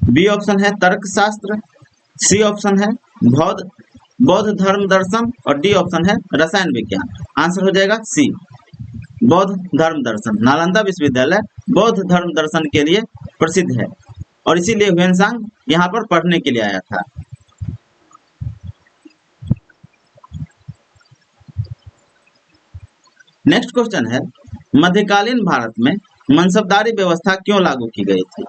बी ऑप्शन है तर्कशास्त्र, सी ऑप्शन है बौद्ध धर्म दर्शन और डी ऑप्शन है रसायन विज्ञान। आंसर हो जाएगा सी बौद्ध धर्म दर्शन। नालंदा विश्वविद्यालय बौद्ध धर्म दर्शन के लिए प्रसिद्ध है और इसीलिए ह्वेनसांग यहाँ पर पढ़ने के लिए आया था। नेक्स्ट क्वेश्चन है, मध्यकालीन भारत में मनसबदारी व्यवस्था क्यों लागू की गई थी?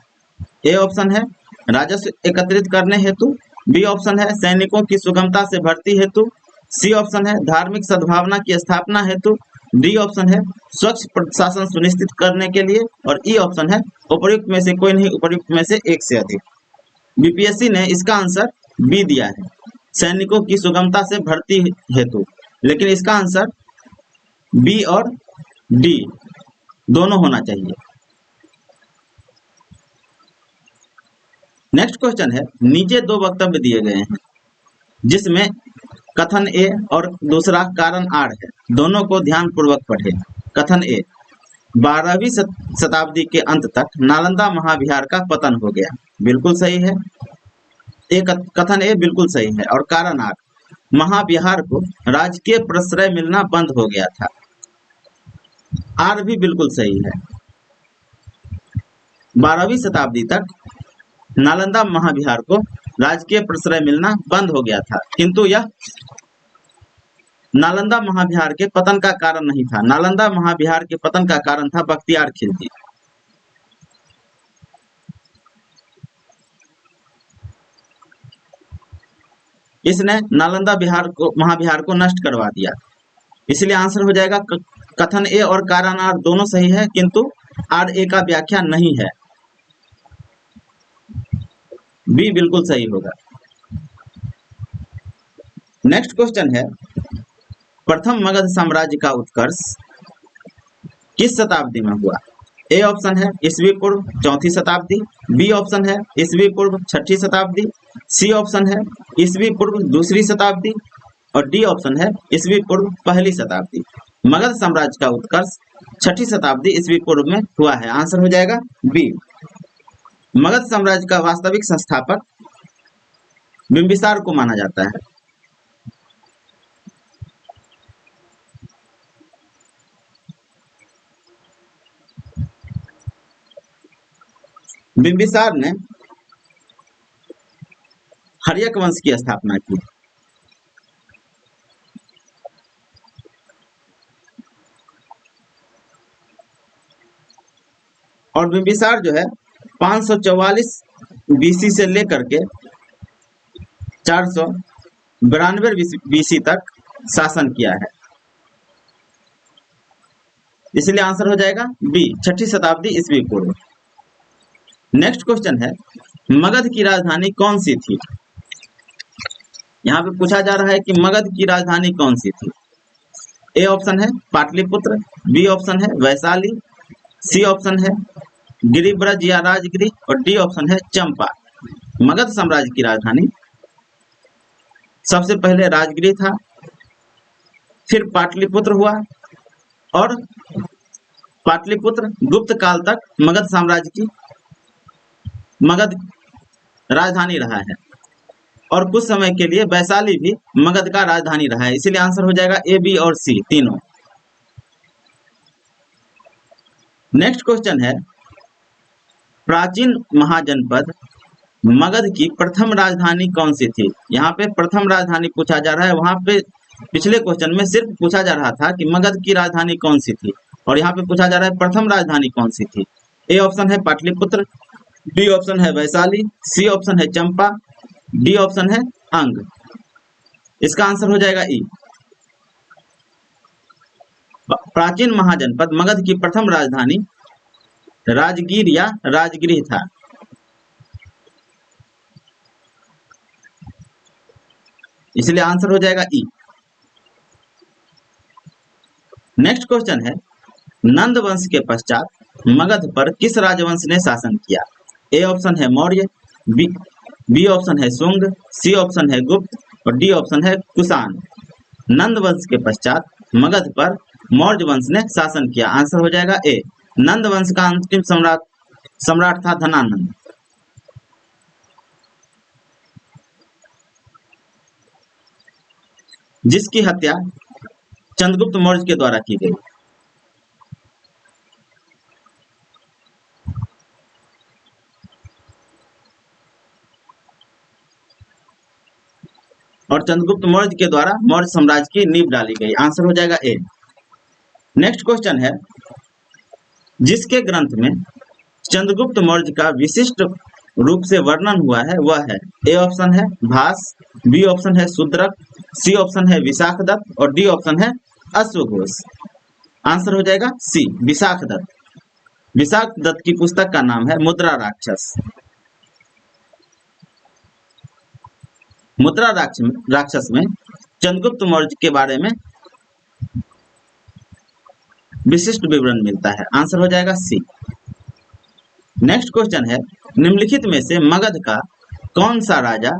ए ऑप्शन है राजस्व एकत्रित करने हेतु, बी ऑप्शन है सैनिकों की सुगमता से भर्ती हेतु, सी ऑप्शन है धार्मिक सद्भावना की स्थापना हेतु, डी ऑप्शन है स्वच्छ प्रशासन सुनिश्चित करने के लिए और ई ऑप्शन है उपयुक्त में से कोई नहीं, उपयुक्त में से एक से अधिक। बीपीएससी ने इसका आंसर बी दिया है, सैनिकों की सुगमता से भर्ती हेतु, लेकिन इसका आंसर बी और डी दोनों होना चाहिए। नेक्स्ट क्वेश्चन है, नीचे दो वक्तव्य दिए गए हैं जिसमें कथन ए और दूसरा कारण आर है, दोनों को ध्यान पूर्वक पढ़े। कथन ए, 12वीं शताब्दी के अंत तक नालंदा महाविहार का पतन हो गया। बिल्कुल सही है, एक कथन ए बिल्कुल सही है। और कारण आर, महाविहार को राजकीय प्रश्रय मिलना बंद हो गया था। आर भी बिल्कुल सही है। 12वीं शताब्दी तक नालंदा महाविहार को राजकीय प्रश्रय मिलना बंद हो गया था, किंतु यह नालंदा महाविहार के पतन का कारण नहीं था। नालंदा महाविहार के पतन का कारण था बख्तियार खिलजी। इसने नालंदा महाविहार को नष्ट करवा दिया। इसलिए आंसर हो जाएगा कथन ए और कारण आर दोनों सही है, किंतु आर ए का व्याख्या नहीं है। बी बिल्कुल सही होगा। नेक्स्ट क्वेश्चन है, प्रथम मगध साम्राज्य का उत्कर्ष किस शताब्दी में हुआ? ए ऑप्शन है ईस्वी पूर्व 4वीं शताब्दी, बी ऑप्शन है ईस्वी पूर्व 6वीं शताब्दी, सी ऑप्शन है ईस्वी पूर्व 2री शताब्दी और डी ऑप्शन है ईस्वी पूर्व 1ली शताब्दी। मगध साम्राज्य का उत्कर्ष 6वीं शताब्दी ईस्वी पूर्व में हुआ है। आंसर हो जाएगा बी। मगध साम्राज्य का वास्तविक संस्थापक बिंबिसार को माना जाता है। बिंबिसार ने हर्यक वंश की स्थापना की। और बिंबिसार जो है 544 बीसी से लेकर के 492 बीसी तक शासन किया है। इसलिए आंसर हो जाएगा बी, 6वीं शताब्दी ईस्वी पूर्व। नेक्स्ट क्वेश्चन है, मगध की राजधानी कौन सी थी? यहाँ पे पूछा जा रहा है कि मगध की राजधानी कौन सी थी। ए ऑप्शन है पाटलिपुत्र, बी ऑप्शन है वैशाली, सी ऑप्शन है गिरिब्रज या राजगिरी और डी ऑप्शन है चंपा। मगध साम्राज्य की राजधानी सबसे पहले राजगिरी था, फिर पाटलिपुत्र हुआ और पाटलिपुत्र गुप्त काल तक मगध साम्राज्य की मगध राजधानी रहा है और कुछ समय के लिए वैशाली भी मगध का राजधानी रहा है। इसलिए आंसर हो जाएगा ए, बी और सी तीनों। नेक्स्ट क्वेश्चन है, प्राचीन महाजनपद मगध की प्रथम राजधानी कौन सी थी? यहाँ पे प्रथम राजधानी पूछा जा रहा है। वहां पे पिछले क्वेश्चन में सिर्फ पूछा जा रहा था कि मगध की राजधानी कौन सी थी, और यहाँ पे पूछा जा रहा है प्रथम राजधानी कौन सी थी। ए ऑप्शन है पाटलिपुत्र, बी ऑप्शन है वैशाली, सी ऑप्शन है चंपा, डी ऑप्शन है अंग। इसका आंसर हो जाएगा ई। प्राचीन महाजनपद मगध की प्रथम राजधानी राजगीर या राजगिरी था। इसलिए आंसर हो जाएगा ई। नेक्स्ट क्वेश्चन है, नंद वंश के पश्चात मगध पर किस राजवंश ने शासन किया? ए ऑप्शन है मौर्य, बी ऑप्शन है शुंग, सी ऑप्शन है गुप्त और डी ऑप्शन है कुषाण। नंद वंश के पश्चात मगध पर मौर्य वंश ने शासन किया। आंसर हो जाएगा ए। नंद वंश का अंतिम सम्राट था धनानंद। जिसकी हत्या चंद्रगुप्त मौर्य के द्वारा की गई। और चंद्रगुप्त मौर्य के द्वारा मौर्य साम्राज्य की नींव डाली गई। आंसर हो जाएगा ए। नेक्स्ट क्वेश्चन है, जिसके ग्रंथ में चंद्रगुप्त मौर्य का विशिष्ट रूप से वर्णन हुआ है वह है। ए ऑप्शन है भास, बी ऑप्शन है शूद्रक, सी ऑप्शन है विशाखदत्त और डी ऑप्शन है अश्वघोष। आंसर हो जाएगा सी, विशाखदत्त। विशाखदत्त की पुस्तक का नाम है मुद्रा राक्षस। मुद्रा राक्षस में चंद्रगुप्त मौर्य के बारे में विशिष्ट विवरण मिलता है। आंसर हो जाएगा सी। नेक्स्ट क्वेश्चन है, निम्नलिखित में से मगध का कौन सा राजा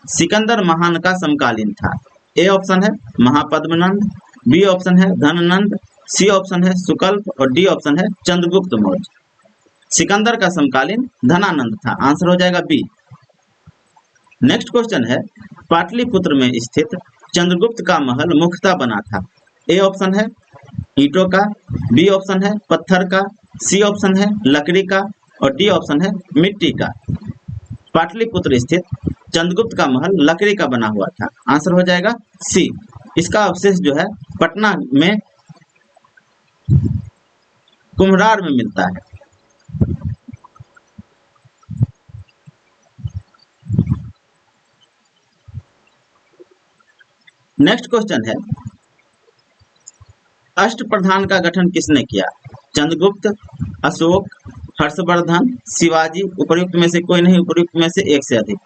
सिकंदर महान का समकालीन था? ए ऑप्शन है महापद्मनंद, बी ऑप्शन है धननंद, सी ऑप्शन है सुकल्प और डी ऑप्शन है चंद्रगुप्त मौर्य। सिकंदर का समकालीन धनानंद था। आंसर हो जाएगा बी। नेक्स्ट क्वेश्चन है पाटलिपुत्र में स्थित चंद्रगुप्त का महल मुख्यतः बना था। ए ऑप्शन है ईंटों का, बी ऑप्शन है पत्थर का, सी ऑप्शन है लकड़ी का और डी ऑप्शन है मिट्टी का। पाटलिपुत्र स्थित चंद्रगुप्त का महल लकड़ी का बना हुआ था। आंसर हो जाएगा सी। इसका अवशेष जो है पटना में कुम्हरार में मिलता है। नेक्स्ट क्वेश्चन है अष्टप्रधान का गठन किसने किया? चंद्रगुप्त, अशोक, हर्षवर्धन, शिवाजी, उपर्युक्त में से कोई नहीं, उपर्युक्त में से एक से अधिक।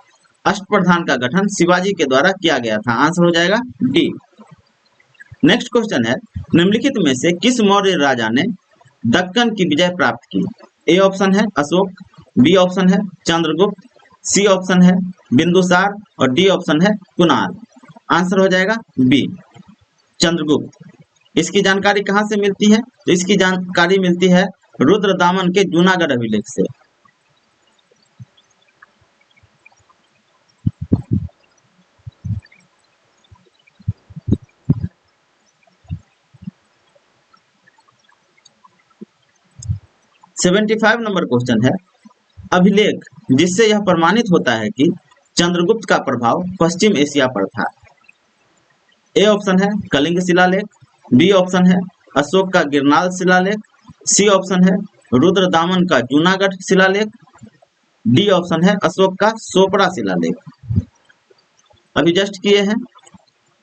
अष्टप्रधान का गठन शिवाजी के द्वारा किया गया था। आंसर हो जाएगा डी। नेक्स्ट क्वेश्चन है निम्नलिखित में से किस मौर्य राजा ने दक्कन की विजय प्राप्त की? ए ऑप्शन है अशोक, बी ऑप्शन है चंद्रगुप्त, सी ऑप्शन है बिंदुसार और डी ऑप्शन है कुणाल। आंसर हो जाएगा बी चंद्रगुप्त। इसकी जानकारी कहाँ से मिलती है? तो इसकी जानकारी मिलती है रुद्रदामन के जूनागढ़ अभिलेख से। सेवेंटी 75 नंबर क्वेश्चन है अभिलेख जिससे यह प्रमाणित होता है कि चंद्रगुप्त का प्रभाव पश्चिम एशिया पर था। ए ऑप्शन है कलिंग शिलालेख, बी ऑप्शन है अशोक का गिरनाल शिलालेख, सी ऑप्शन है रुद्रदामन का जूनागढ़ शिलालेख, डी ऑप्शन है अशोक का सोपरा शिलालेख। अभी जस्ट किए हैं।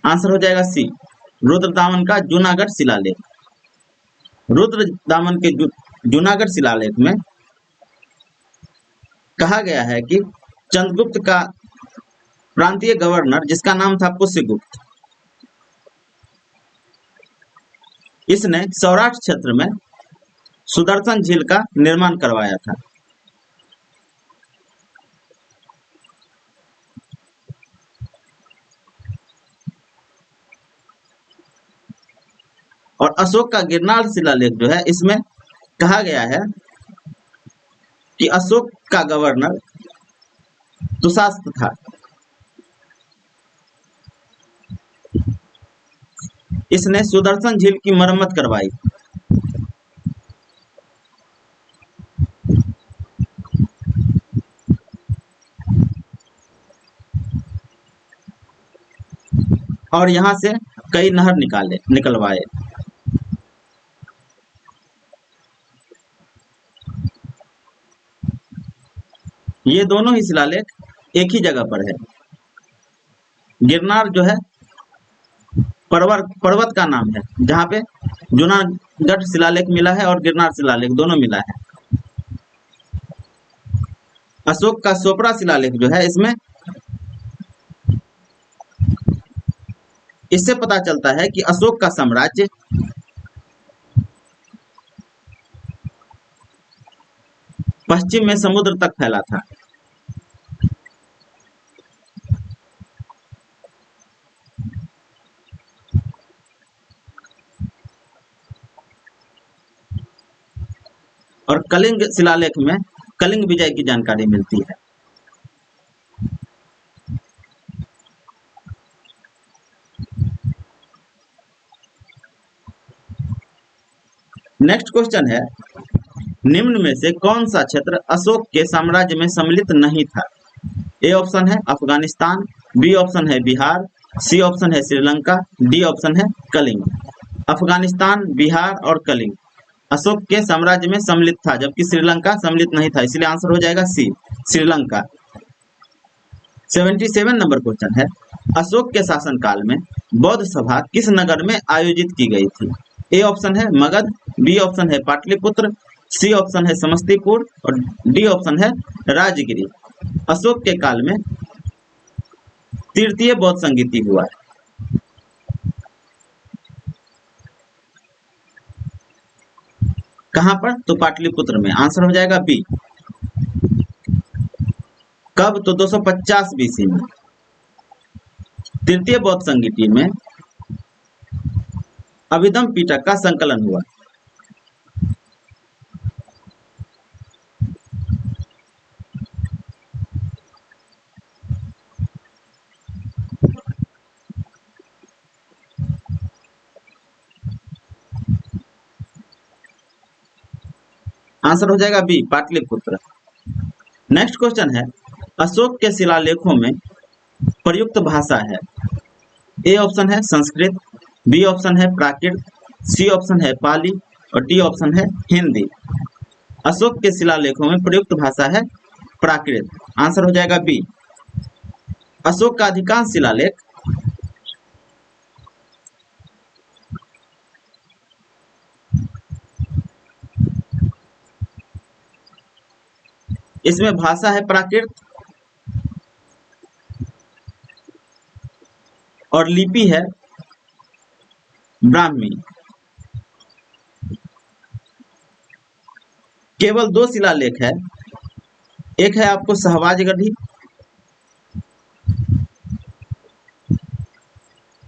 आंसर हो जाएगा सी रुद्रदामन का जूनागढ़ शिलालेख। रुद्रदामन के जूनागढ़ शिलालेख में कहा गया है कि चंद्रगुप्त का प्रांतीय गवर्नर जिसका नाम था पुष्यगुप्त, इसने सौराष्ट्र क्षेत्र में सुदर्शन झील का निर्माण करवाया था। और अशोक का गिरनाल शिलालेख जो है इसमें कहा गया है कि अशोक का गवर्नर दुशास्त था। इसने सुदर्शन झील की मरम्मत करवाई। और यहां से कई नहर निकलवाए। ये दोनों ही शिलालेख एक ही जगह पर है। गिरनार जो है पर्वत का नाम है जहां पे जूनागढ़ शिलालेख मिला है और गिरनार शिलालेख दोनों मिला है। अशोक का सोपरा शिलालेख जो है इसमें इससे पता चलता है कि अशोक का साम्राज्य पश्चिम में समुद्र तक फैला था। और कलिंग शिलालेख में कलिंग विजय की जानकारी मिलती है। नेक्स्ट क्वेश्चन है निम्न में से कौन सा क्षेत्र अशोक के साम्राज्य में सम्मिलित नहीं था? ए ऑप्शन है अफगानिस्तान, बी ऑप्शन है बिहार, सी ऑप्शन है श्रीलंका, डी ऑप्शन है कलिंग। अफगानिस्तान, बिहार और कलिंग अशोक के साम्राज्य में सम्मिलित था जबकि श्रीलंका सम्मिलित नहीं था, इसलिए आंसर हो जाएगा सी श्रीलंका। 77 नंबर क्वेश्चन है अशोक के शासनकाल में बौद्ध सभा किस नगर में आयोजित की गई थी? ए ऑप्शन है मगध, बी ऑप्शन है पाटलिपुत्र, सी ऑप्शन है समस्तीपुर और डी ऑप्शन है राजगिरी। अशोक के काल में तृतीय बौद्ध संगीति हुआ है। कहां पर? तो पाटलिपुत्र में। आंसर हो जाएगा बी। कब? तो 250 बीसी में। तृतीय बौद्ध संगीति में अभिधम पिटक का संकलन हुआ। आंसर हो जाएगा बी, पाटलिपुत्र। नेक्स्ट क्वेश्चन है, अशोक के शिलालेखों में प्रयुक्त भाषा है। ए ऑप्शन है संस्कृत, बी ऑप्शन है प्राकृत, सी ऑप्शन है पाली और डी ऑप्शन है हिंदी। अशोक के शिलालेखों में प्रयुक्त भाषा है प्राकृत। आंसर हो जाएगा बी। अशोक का अधिकांश शिलालेख इसमें भाषा है प्राकृत और लिपि है ब्राह्मी। केवल 2 शिलालेख है, एक है आपको सहवाजगढ़ी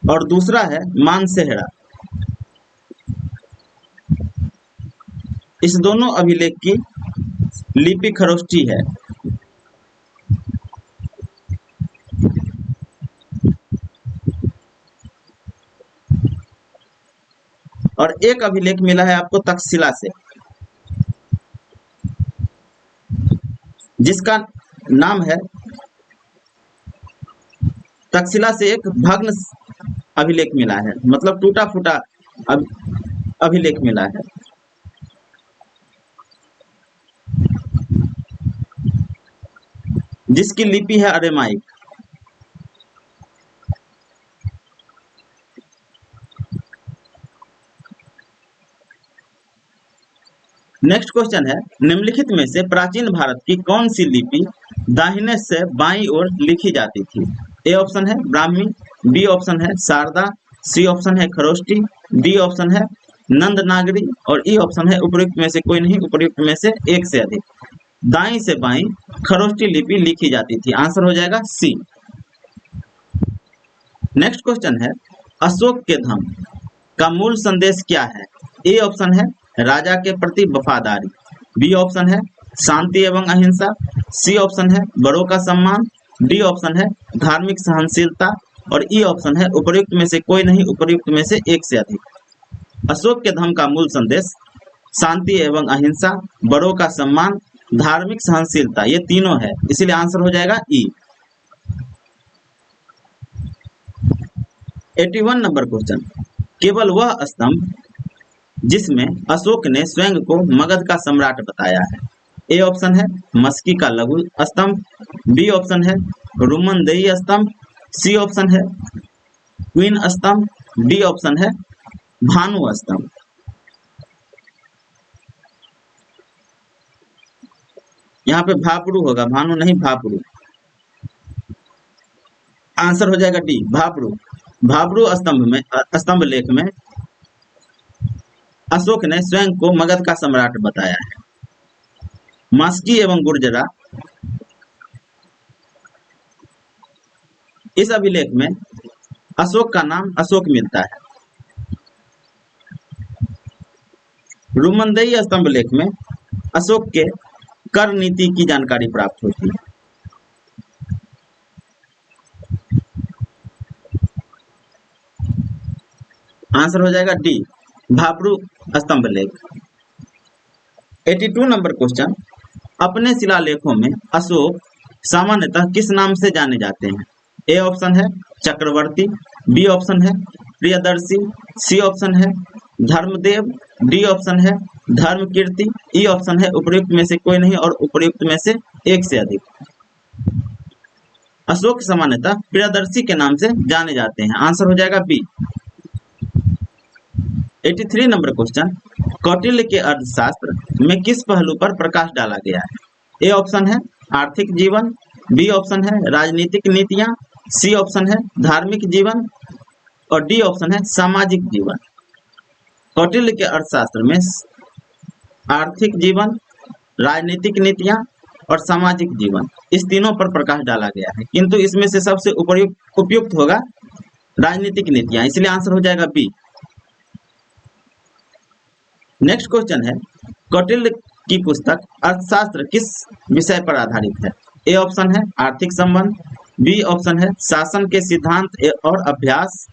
और दूसरा है मानसेहरा। इस दोनों अभिलेख की लिपि खरोष्ठी है। और एक अभिलेख मिला है आपको तक्षशिला से, जिसका नाम है, तक्षशिला से एक भग्न अभिलेख मिला है, मतलब टूटा फूटा अभिलेख मिला है। जिसकी लिपि है अरेमाइक। नेक्स्ट क्वेश्चन है, निम्नलिखित में से प्राचीन भारत की कौन सी लिपि दाहिने से बाईं ओर लिखी जाती थी? ए ऑप्शन है ब्राह्मी, बी ऑप्शन है शारदा, सी ऑप्शन है खरोष्टी, डी ऑप्शन है नंद नागरी और ई ऑप्शन है उपयुक्त में से कोई नहीं, उपयुक्त में से एक से अधिक। दाईं से बाईं खरोष्टी लिपि लिखी जाती थी। आंसर हो जाएगा सी। नेक्स्ट क्वेश्चन है, अशोक के धम्म का मूल संदेश क्या है? ए ऑप्शन है राजा के प्रति वफादारी, बी ऑप्शन है शांति एवं अहिंसा, सी ऑप्शन है बड़ों का सम्मान, डी ऑप्शन है धार्मिक सहनशीलता और ई ऑप्शन है उपयुक्त में से कोई नहीं, उपयुक्त में से एक से अधिक। अशोक के धम्म का मूल संदेश शांति एवं अहिंसा, बड़ों का सम्मान, धार्मिक सहनशीलता, ये तीनों है, इसलिए आंसर हो जाएगा ई। 81 नंबर क्वेश्चन, केवल वह स्तंभ जिसमें अशोक ने स्वयं को मगध का सम्राट बताया है। ए ऑप्शन है मस्की का लघु स्तंभ, बी ऑप्शन है रुमनदेही स्तंभ, सी ऑप्शन है क्वीन स्तंभ, डी ऑप्शन है भानु स्तंभ। यहाँ पे भापरू होगा, भानु नहीं भापरू। आंसर हो जाएगा डी, भापरू। भापरू स्तंभ लेख में अशोक ने स्वयं को मगध का सम्राट बताया है। मास्की एवं गुर्जरा इस अभिलेख में अशोक का नाम अशोक मिलता है। रुमनदेही स्तंभ लेख में अशोक के कर नीति की जानकारी प्राप्त होती है। आंसर हो जाएगा डी, भापरू स्तंभ लेख। 82 नंबर क्वेश्चन, अपने शिलालेखों में अशोक सामान्यतः किस नाम से जाने जाते हैं? ए ऑप्शन है चक्रवर्ती, बी ऑप्शन है प्रियदर्शी, सी ऑप्शन है धर्मदेव, डी ऑप्शन है धर्मकीर्ति, ई ऑप्शन है उपयुक्त में से कोई नहीं और उपयुक्त में से एक से अधिक। अशोक सामान्यतः प्रियदर्शी के नाम से जाने जाते हैं। आंसर हो जाएगा बी। 83 नंबर क्वेश्चन, कौटिल्य के अर्थशास्त्र में किस पहलू पर प्रकाश डाला गया है? ए ऑप्शन है आर्थिक जीवन, बी ऑप्शन है राजनीतिक नीतियां, सी ऑप्शन है धार्मिक जीवन और डी ऑप्शन है सामाजिक जीवन। कौटिल्य के अर्थशास्त्र में आर्थिक जीवन, राजनीतिक नीतियां और सामाजिक जीवन, इस तीनों पर प्रकाश डाला गया है, किंतु इसमें से सबसे उपयुक्त होगा राजनीतिक नीतियां, इसलिए आंसर हो जाएगा बी। नेक्स्ट क्वेश्चन है, कौटिल्य की पुस्तक अर्थशास्त्र किस विषय पर आधारित है? ए ऑप्शन है आर्थिक संबंध, बी ऑप्शन है शासन के सिद्धांत और अभ्यास,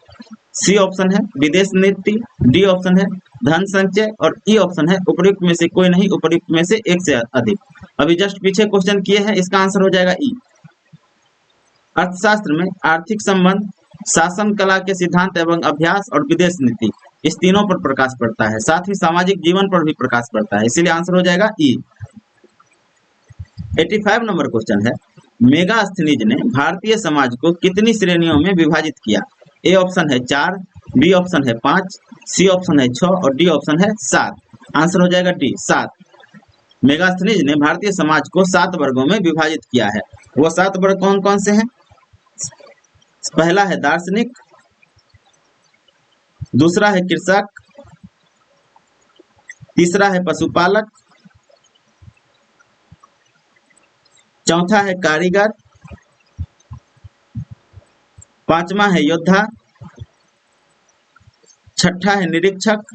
सी ऑप्शन है विदेश नीति, डी ऑप्शन है धन संचय और ई ऑप्शन है उपयुक्त में से कोई नहीं, उपयुक्त में से एक से अधिक। अभी जस्ट पीछे क्वेश्चन किए हैं, इसका आंसर हो जाएगा ई। अर्थशास्त्र में आर्थिक संबंध, शासन कला के सिद्धांत एवं अभ्यास और विदेश नीति, इस तीनों पर प्रकाश पड़ता है, साथ ही सामाजिक जीवन पर भी प्रकाश पड़ता है, इसीलिए आंसर हो जाएगा ई। 85 नंबर क्वेश्चन है, मेगास्थनीज ने भारतीय समाज को कितनी श्रेणियों में विभाजित किया? ए ऑप्शन है 4, बी ऑप्शन है 5, सी ऑप्शन है 6 और डी ऑप्शन है 7। आंसर हो जाएगा डी 7। मेगास्थनीज ने भारतीय समाज को 7 वर्गों में विभाजित किया है। वो 7 वर्ग कौन कौन से हैं? पहला है दार्शनिक, दूसरा है कृषक, तीसरा है पशुपालक, चौथा है कारीगर, पांचवा है योद्धा, छठा है निरीक्षक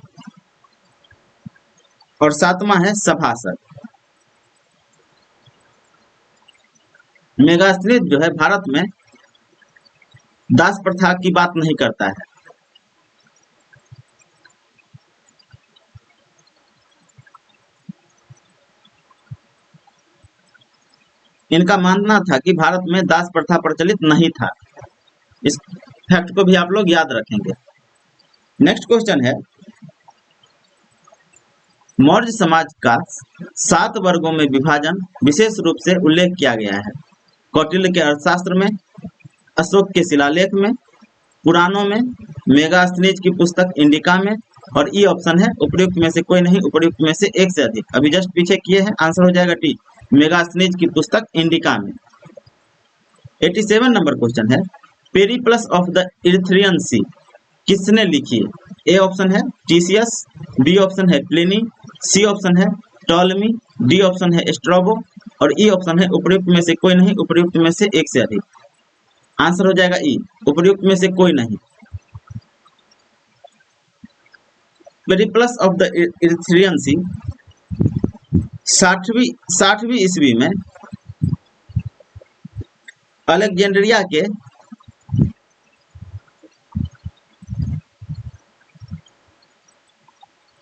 और सातवां है सभासद। मेगास्थनीज जो है भारत में दास प्रथा की बात नहीं करता है। इनका मानना था कि भारत में दास प्रथा प्रचलित नहीं था। इस फैक्ट को भी आप लोग याद रखेंगे। नेक्स्ट क्वेश्चन है, मौर्य समाज का 7 वर्गों में विभाजन विशेष रूप से उल्लेख किया गया है। कौटिल्य के अर्थशास्त्र में, अशोक के शिलालेख में, पुराणों में, मेगास्थनीज की पुस्तक इंडिका में और ई ऑप्शन है उपयुक्त में से कोई नहीं, उपयुक्त में से एक से अधिक। अभी जस्ट पीछे किए हैं, आंसर हो जाएगा डी, मेगास्थनीज की पुस्तक इंडिका में। 87 नंबर क्वेश्चन है, पेरिप्लस ऑफ द इरिथ्रियन सी किसने लिखी? ए ऑप्शन है टीसीएस, बी ऑप्शन है प्लिनी, सी ऑप्शन है टॉलमी, डी ऑप्शन है स्ट्रैबो और ई ऑप्शन है उपयुक्त में से कोई नहीं, उपयुक्त में से एक से अधिक। आंसर हो जाएगा ई, उपयुक्त में से कोई नहीं। पेरिप्लस ऑफ द इरिथ्रियन सी 60वीं ईस्वी में अलेक्जेंड्रिया के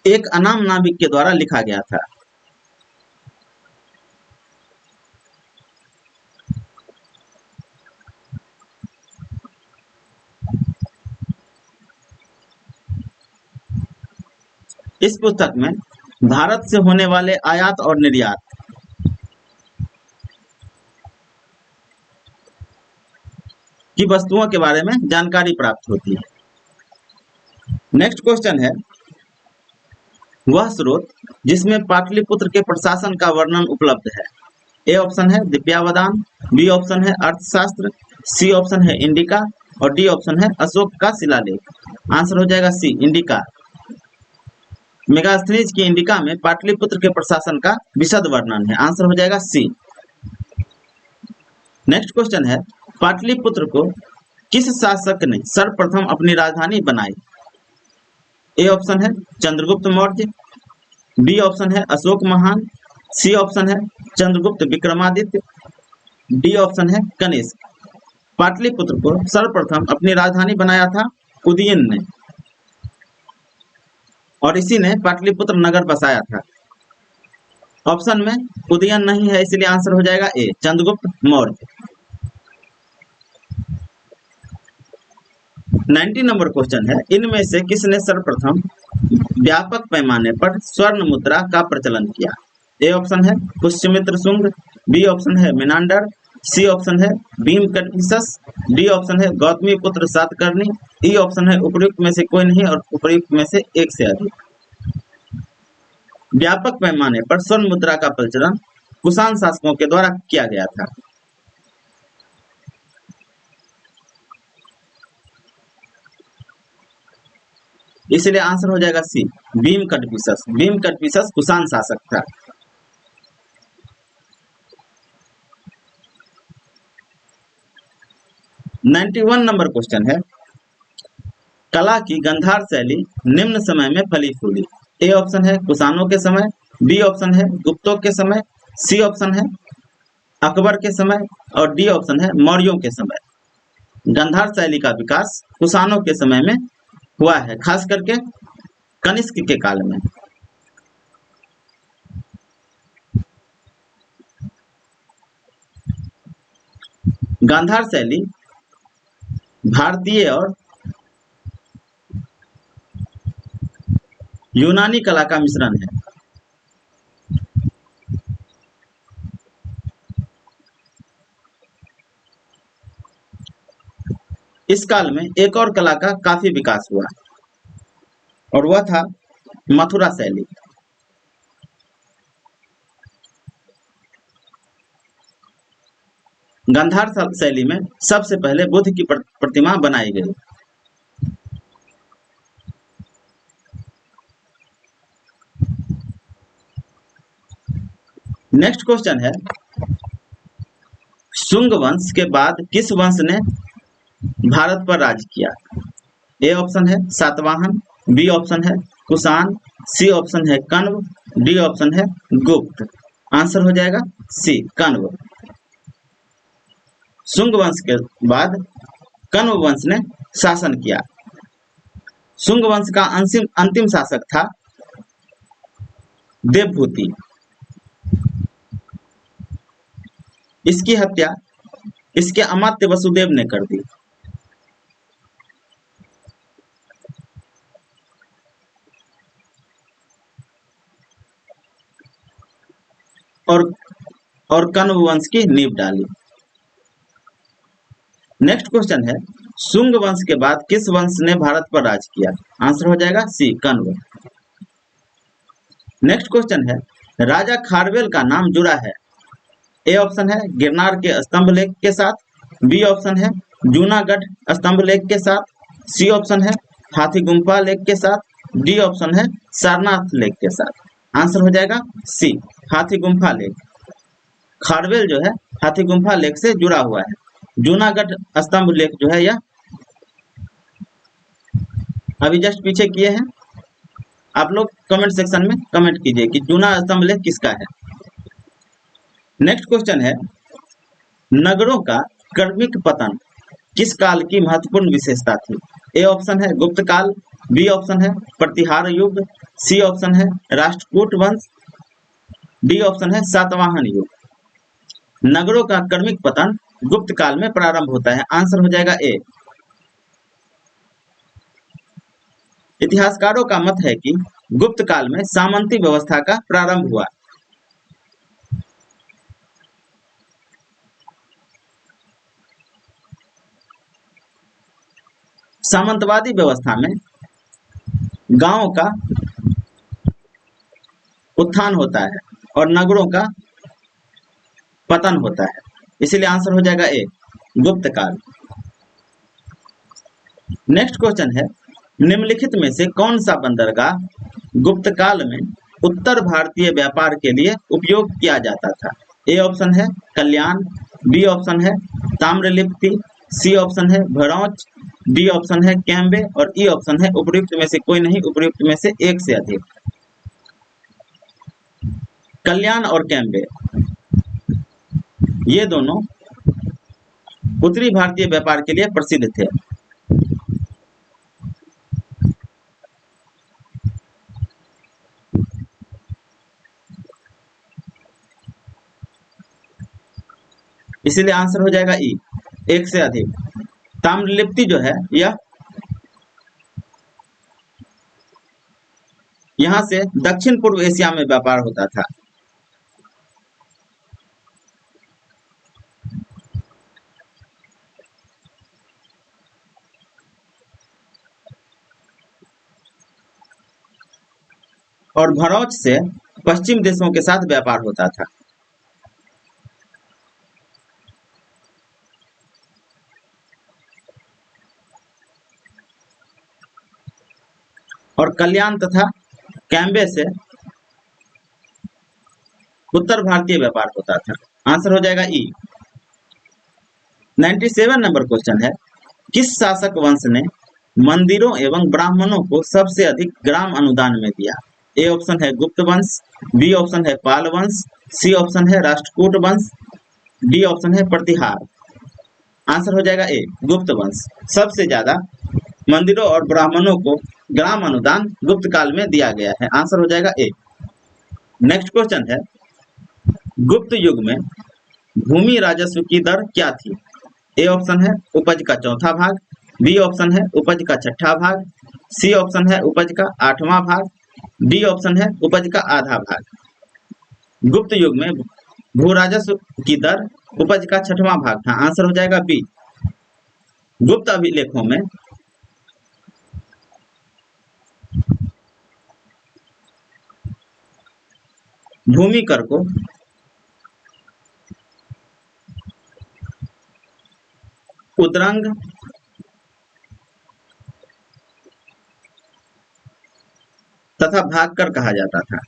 एक अनाम नाविक के द्वारा लिखा गया था। इस पुस्तक में भारत से होने वाले आयात और निर्यात की वस्तुओं के बारे में जानकारी प्राप्त होती है। नेक्स्ट क्वेश्चन है, वह स्रोत जिसमें पाटलिपुत्र के प्रशासन का वर्णन उपलब्ध है। ए ऑप्शन है दिव्यावदान, बी ऑप्शन है अर्थशास्त्र, सी ऑप्शन है इंडिका और डी ऑप्शन है अशोक का शिलालेख। आंसर हो जाएगा सी, इंडिका। मेगास्थनीज की इंडिका में पाटलिपुत्र के प्रशासन का विशद वर्णन है। आंसर हो जाएगा सी। नेक्स्ट क्वेश्चन है, पाटलिपुत्र को किस शासक ने सर्वप्रथम अपनी राजधानी बनाई? ए ऑप्शन है चंद्रगुप्त मौर्य, बी ऑप्शन है अशोक महान, सी ऑप्शन है चंद्रगुप्त विक्रमादित्य, डी ऑप्शन है कनिष्क। पाटलिपुत्र को सर्वप्रथम अपनी राजधानी बनाया था उदयन ने और इसी ने पाटलिपुत्र नगर बसाया था। ऑप्शन में उदयन नहीं है, इसलिए आंसर हो जाएगा ए, चंद्रगुप्त मौर्य। 90 नंबर क्वेश्चन है, इनमें से किसने सर्वप्रथम व्यापक पैमाने पर स्वर्ण मुद्रा का प्रचलन किया? ए ऑप्शन है पुष्यमित्र शुंग, बी ऑप्शन है मेनांडर, सी ऑप्शन है भीमकटपिसस, डी ऑप्शन है गौतमीपुत्र सातकर्णी, ई ऑप्शन है उपयुक्त में से कोई नहीं और उपयुक्त में से एक से अधिक। व्यापक पैमाने पर स्वर्ण मुद्रा का प्रचलन कुषाण शासकों के द्वारा किया गया था। इसलिए आंसर हो जाएगा सी, भीमकटपिसस। भीमकटपिसस कुषाण शासक था। 91 नंबर क्वेश्चन है, कला की गंधार शैली निम्न समय में फली फूली। ए ऑप्शन है कुषाणों के समय, बी ऑप्शन है गुप्तों के समय, सी ऑप्शन है अकबर के समय और डी ऑप्शन है मौर्यों के समय। गंधार शैली का विकास कुषाणों के समय में हुआ है, खास करके कनिष्क के काल में। गांधार शैली भारतीय और यूनानी कला का मिश्रण है। इस काल में एक और कला का काफी विकास हुआ और वह था मथुरा शैली। गांधार शैली में सबसे पहले बुद्ध की प्रतिमा बनाई गई। नेक्स्ट क्वेश्चन है, शुंग वंश के बाद किस वंश ने भारत पर राज किया। ए ऑप्शन है सातवाहन, बी ऑप्शन है कुषाण, सी ऑप्शन है कण्व, डी ऑप्शन है गुप्त। आंसर हो जाएगा सी कण्व। शुंग वंश के बाद कण्व वंश ने शासन किया। शुंग वंश का अंतिम शासक था देवभूति। इसकी हत्या इसके अमात्य वसुदेव ने कर दी। और कण्व वंश की नींव डाली। नेक्स्ट क्वेश्चन है, शुंग वंश के बाद किस वंश ने भारत पर राज किया। आंसर हो जाएगा सी कण्व। नेक्स्ट क्वेश्चन है, राजा खारवेल का नाम जुड़ा है। ए ऑप्शन है गिरनार के स्तंभ लेख के साथ, बी ऑप्शन है जूनागढ़ स्तंभ लेख के साथ, सी ऑप्शन है हाथी गुम्फा लेख के साथ, डी ऑप्शन है सारनाथ लेख के साथ। आंसर हो जाएगा सी हाथी गुम्फा लेख। खारवेल जो है हाथी गुम्फा लेख से जुड़ा हुआ है। जूनागढ़ स्तंभ लेख जो है यह अभी जस्ट पीछे किए हैं। आप लोग कमेंट सेक्शन में कमेंट कीजिए कि जूना स्तंभ लेख किसका है। नेक्स्ट क्वेश्चन है, नगरों का क्रमिक पतन किस काल की महत्वपूर्ण विशेषता थी। ए ऑप्शन है गुप्त काल, बी ऑप्शन है प्रतिहार युग, सी ऑप्शन है राष्ट्रकूट वंश, डी ऑप्शन है सातवाहन युग। नगरों का क्रमिक पतन गुप्त काल में प्रारंभ होता है। आंसर हो जाएगा ए। इतिहासकारों का मत है कि गुप्त काल में सामंती व्यवस्था का प्रारंभ हुआ। सामंतवादी व्यवस्था में गांवों का उत्थान होता है और नगरों का पतन होता है, इसीलिए आंसर हो जाएगा ए गुप्त काल। नेक्स्ट क्वेश्चन है, निम्नलिखित में से कौन सा बंदरगाह गुप्त काल में उत्तर भारतीय व्यापार के लिए उपयोग किया जाता था। ए ऑप्शन है कल्याण, बी ऑप्शन है ताम्रलिप्ति, सी ऑप्शन है भरौच, डी ऑप्शन है कैम्बे और ई ऑप्शन है उपयुक्त में से कोई नहीं, उपयुक्त में से एक से अधिक। कल्याण और कैम्बे ये दोनों उत्तरी भारतीय व्यापार के लिए प्रसिद्ध थे। इसीलिए आंसर हो जाएगा ई एक से अधिक। ताम्रलिप्ति जो है यह यहां से दक्षिण पूर्व एशिया में व्यापार होता था। और भरौच से पश्चिम देशों के साथ व्यापार होता था। और कल्याण तथा कैम्बे से उत्तर भारतीय व्यापार होता था। आंसर हो जाएगा ई। 97 नंबर क्वेश्चन है, किस शासक वंश ने मंदिरों एवं ब्राह्मणों को सबसे अधिक ग्राम अनुदान में दिया? ए ऑप्शन है गुप्त वंश, बी ऑप्शन है पाल वंश, सी ऑप्शन है राष्ट्रकूट वंश, डी ऑप्शन है प्रतिहार। आंसर हो जाएगा ए गुप्त वंश। सबसे ज्यादा मंदिरों और ब्राह्मणों को ग्राम अनुदान गुप्त काल में दिया गया है। आंसर हो जाएगा ए। नेक्स्ट क्वेश्चन है, गुप्त युग में भूमि राजस्व की दर क्या थी? ए ऑप्शन है उपज का चौथा भाग, बी ऑप्शन है उपज का छठा भाग, सी ऑप्शन है उपज का आठवां भाग, डी ऑप्शन है उपज का आधा भाग। गुप्त युग में भू राजस्व की दर उपज का छठवां भाग था। आंसर हो जाएगा बी। गुप्त अभिलेखों में भूमि कर को उद्रंग तथा भाग कर कहा जाता था।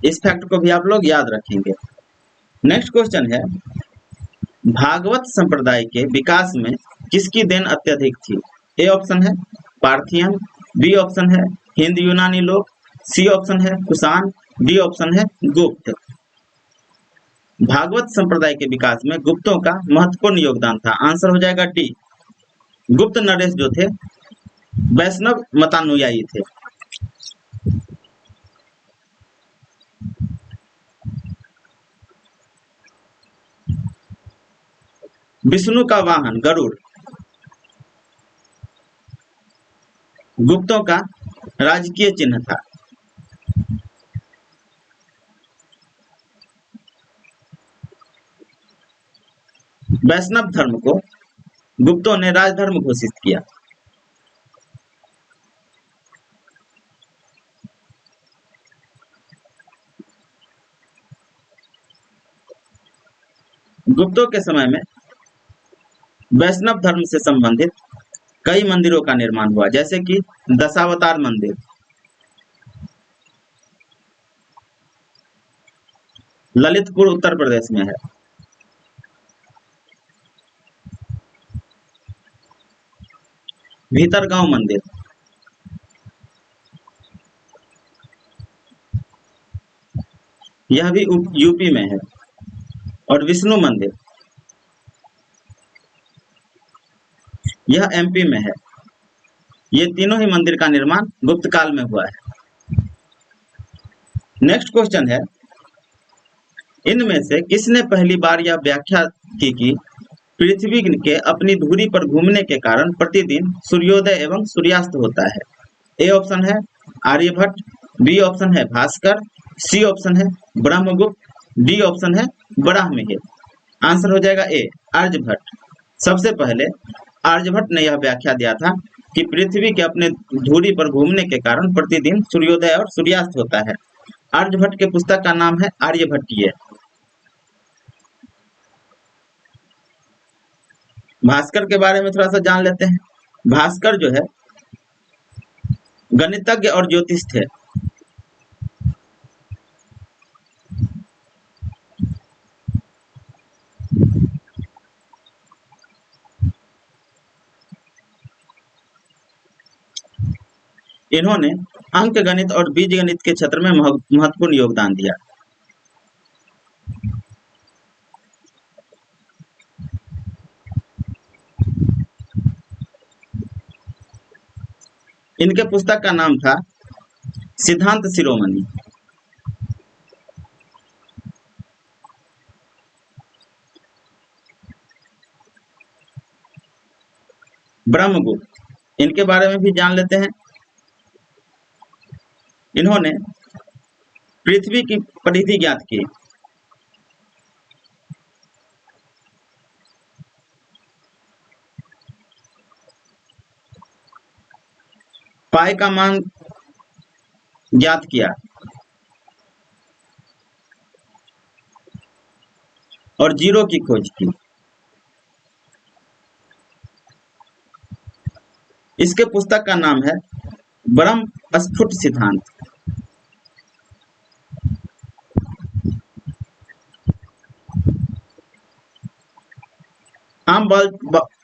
इस फैक्ट को भी आप लोग याद रखेंगे। नेक्स्ट क्वेश्चन है, भागवत संप्रदाय के विकास में किसकी देन अत्यधिक थी? ए ऑप्शन है पार्थियन, बी ऑप्शन है हिंद यूनानी लोग, सी ऑप्शन है कुषाण, डी ऑप्शन है गुप्त। भागवत संप्रदाय के विकास में गुप्तों का महत्वपूर्ण योगदान था। आंसर हो जाएगा डी। गुप्त नरेश जो थे वैष्णव मतानुयायी थे। विष्णु का वाहन गरुड़ गुप्तों का राजकीय चिन्ह था। वैष्णव धर्म को गुप्तों ने राजधर्म घोषित किया। गुप्तों के समय में वैष्णव धर्म से संबंधित कई मंदिरों का निर्माण हुआ, जैसे कि दशावतार मंदिर ललितपुर उत्तर प्रदेश में है। भीतरगांव मंदिर यह भी यूपी में है। और विष्णु मंदिर यह एमपी में है। ये तीनों ही मंदिर का निर्माण गुप्त काल में हुआ है। नेक्स्ट क्वेश्चन है, इनमें से किसने पहली बार यह व्याख्या की कि पृथ्वी के अपनी धुरी पर घूमने के कारण प्रतिदिन सूर्योदय एवं सूर्यास्त होता है? ए ऑप्शन है आर्यभट्ट, बी ऑप्शन है भास्कर, सी ऑप्शन है ब्रह्मगुप्त, डी ऑप्शन है बराहमिहिर। आंसर हो जाएगा ए आर्यभट्ट। सबसे पहले आर्यभट्ट ने यह व्याख्या दिया था कि पृथ्वी के अपने धुरी पर घूमने के कारण प्रतिदिन सूर्योदय और सूर्यास्त होता है। आर्यभट्ट के पुस्तक का नाम है आर्यभट्टीय। भास्कर के बारे में थोड़ा सा जान लेते हैं। भास्कर जो है गणितज्ञ और ज्योतिष थे। इन्होंने अंक गणित और बीज गणित के क्षेत्र में महत्वपूर्ण योगदान दिया। इनके पुस्तक का नाम था सिद्धांत शिरोमणि। ब्रह्मगुप्त इनके बारे में भी जान लेते हैं। इन्होंने पृथ्वी की परिधि ज्ञात की। पाई का मान ज्ञात किया और जीरो की खोज की। इसके पुस्तक का नाम है ब्रह्म स्फुट सिद्धांत।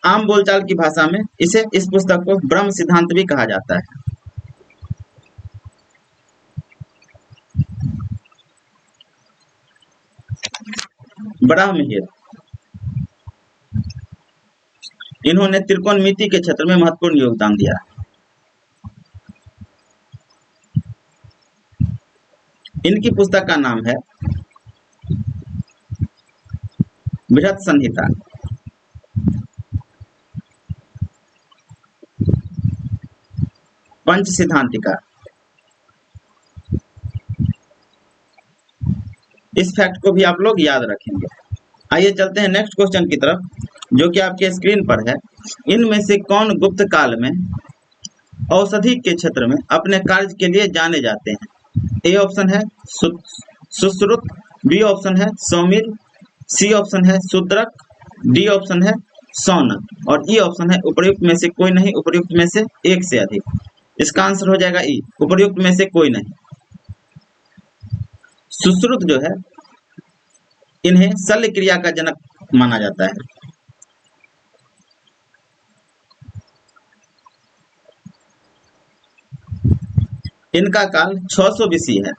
आम बोलचाल की भाषा में इस पुस्तक को ब्रह्म सिद्धांत भी कहा जाता है। ब्राह्महिर, इन्होंने त्रिकोणमिति के क्षेत्र में महत्वपूर्ण योगदान दिया। इनकी पुस्तक का नाम है बृहत संहिता। पंच सिद्धांतिका। इस फैक्ट को भी आप लोग याद रखेंगे। आइए चलते हैं नेक्स्ट क्वेश्चन की तरफ, जो कि आपके स्क्रीन पर है। इनमें से कौन गुप्त काल में औषधि के क्षेत्र में अपने कार्य के लिए जाने जाते हैं? ए ऑप्शन है सुश्रुत, बी ऑप्शन है सौमिर, सी ऑप्शन है शूद्रक, डी ऑप्शन है सौनक और ई ऑप्शन है उपर्युक्त में से कोई नहीं, उपर्युक्त में से एक से अधिक। इसका आंसर हो जाएगा ई, उपर्युक्त में से कोई नहीं। सुश्रुत जो है, इन्हें शल्य क्रिया का जनक माना जाता है। इनका काल 600 बीसी है।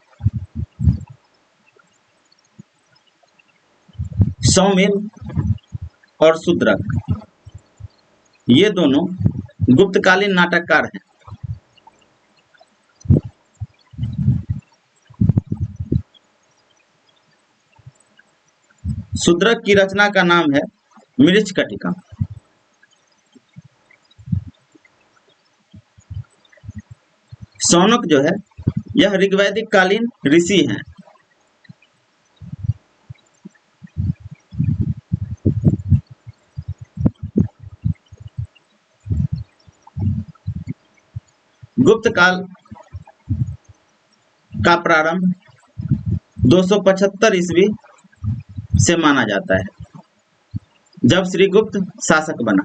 सौमिर और शूद्रक ये दोनों गुप्तकालीन नाटककार हैं। शूद्रक की रचना का नाम है मृच्छकटिका। सौनक जो है, यह ऋग्वैदिक कालीन ऋषि हैं। गुप्त काल का प्रारंभ 275 ईस्वी से माना जाता है, जब श्रीगुप्त शासक बना।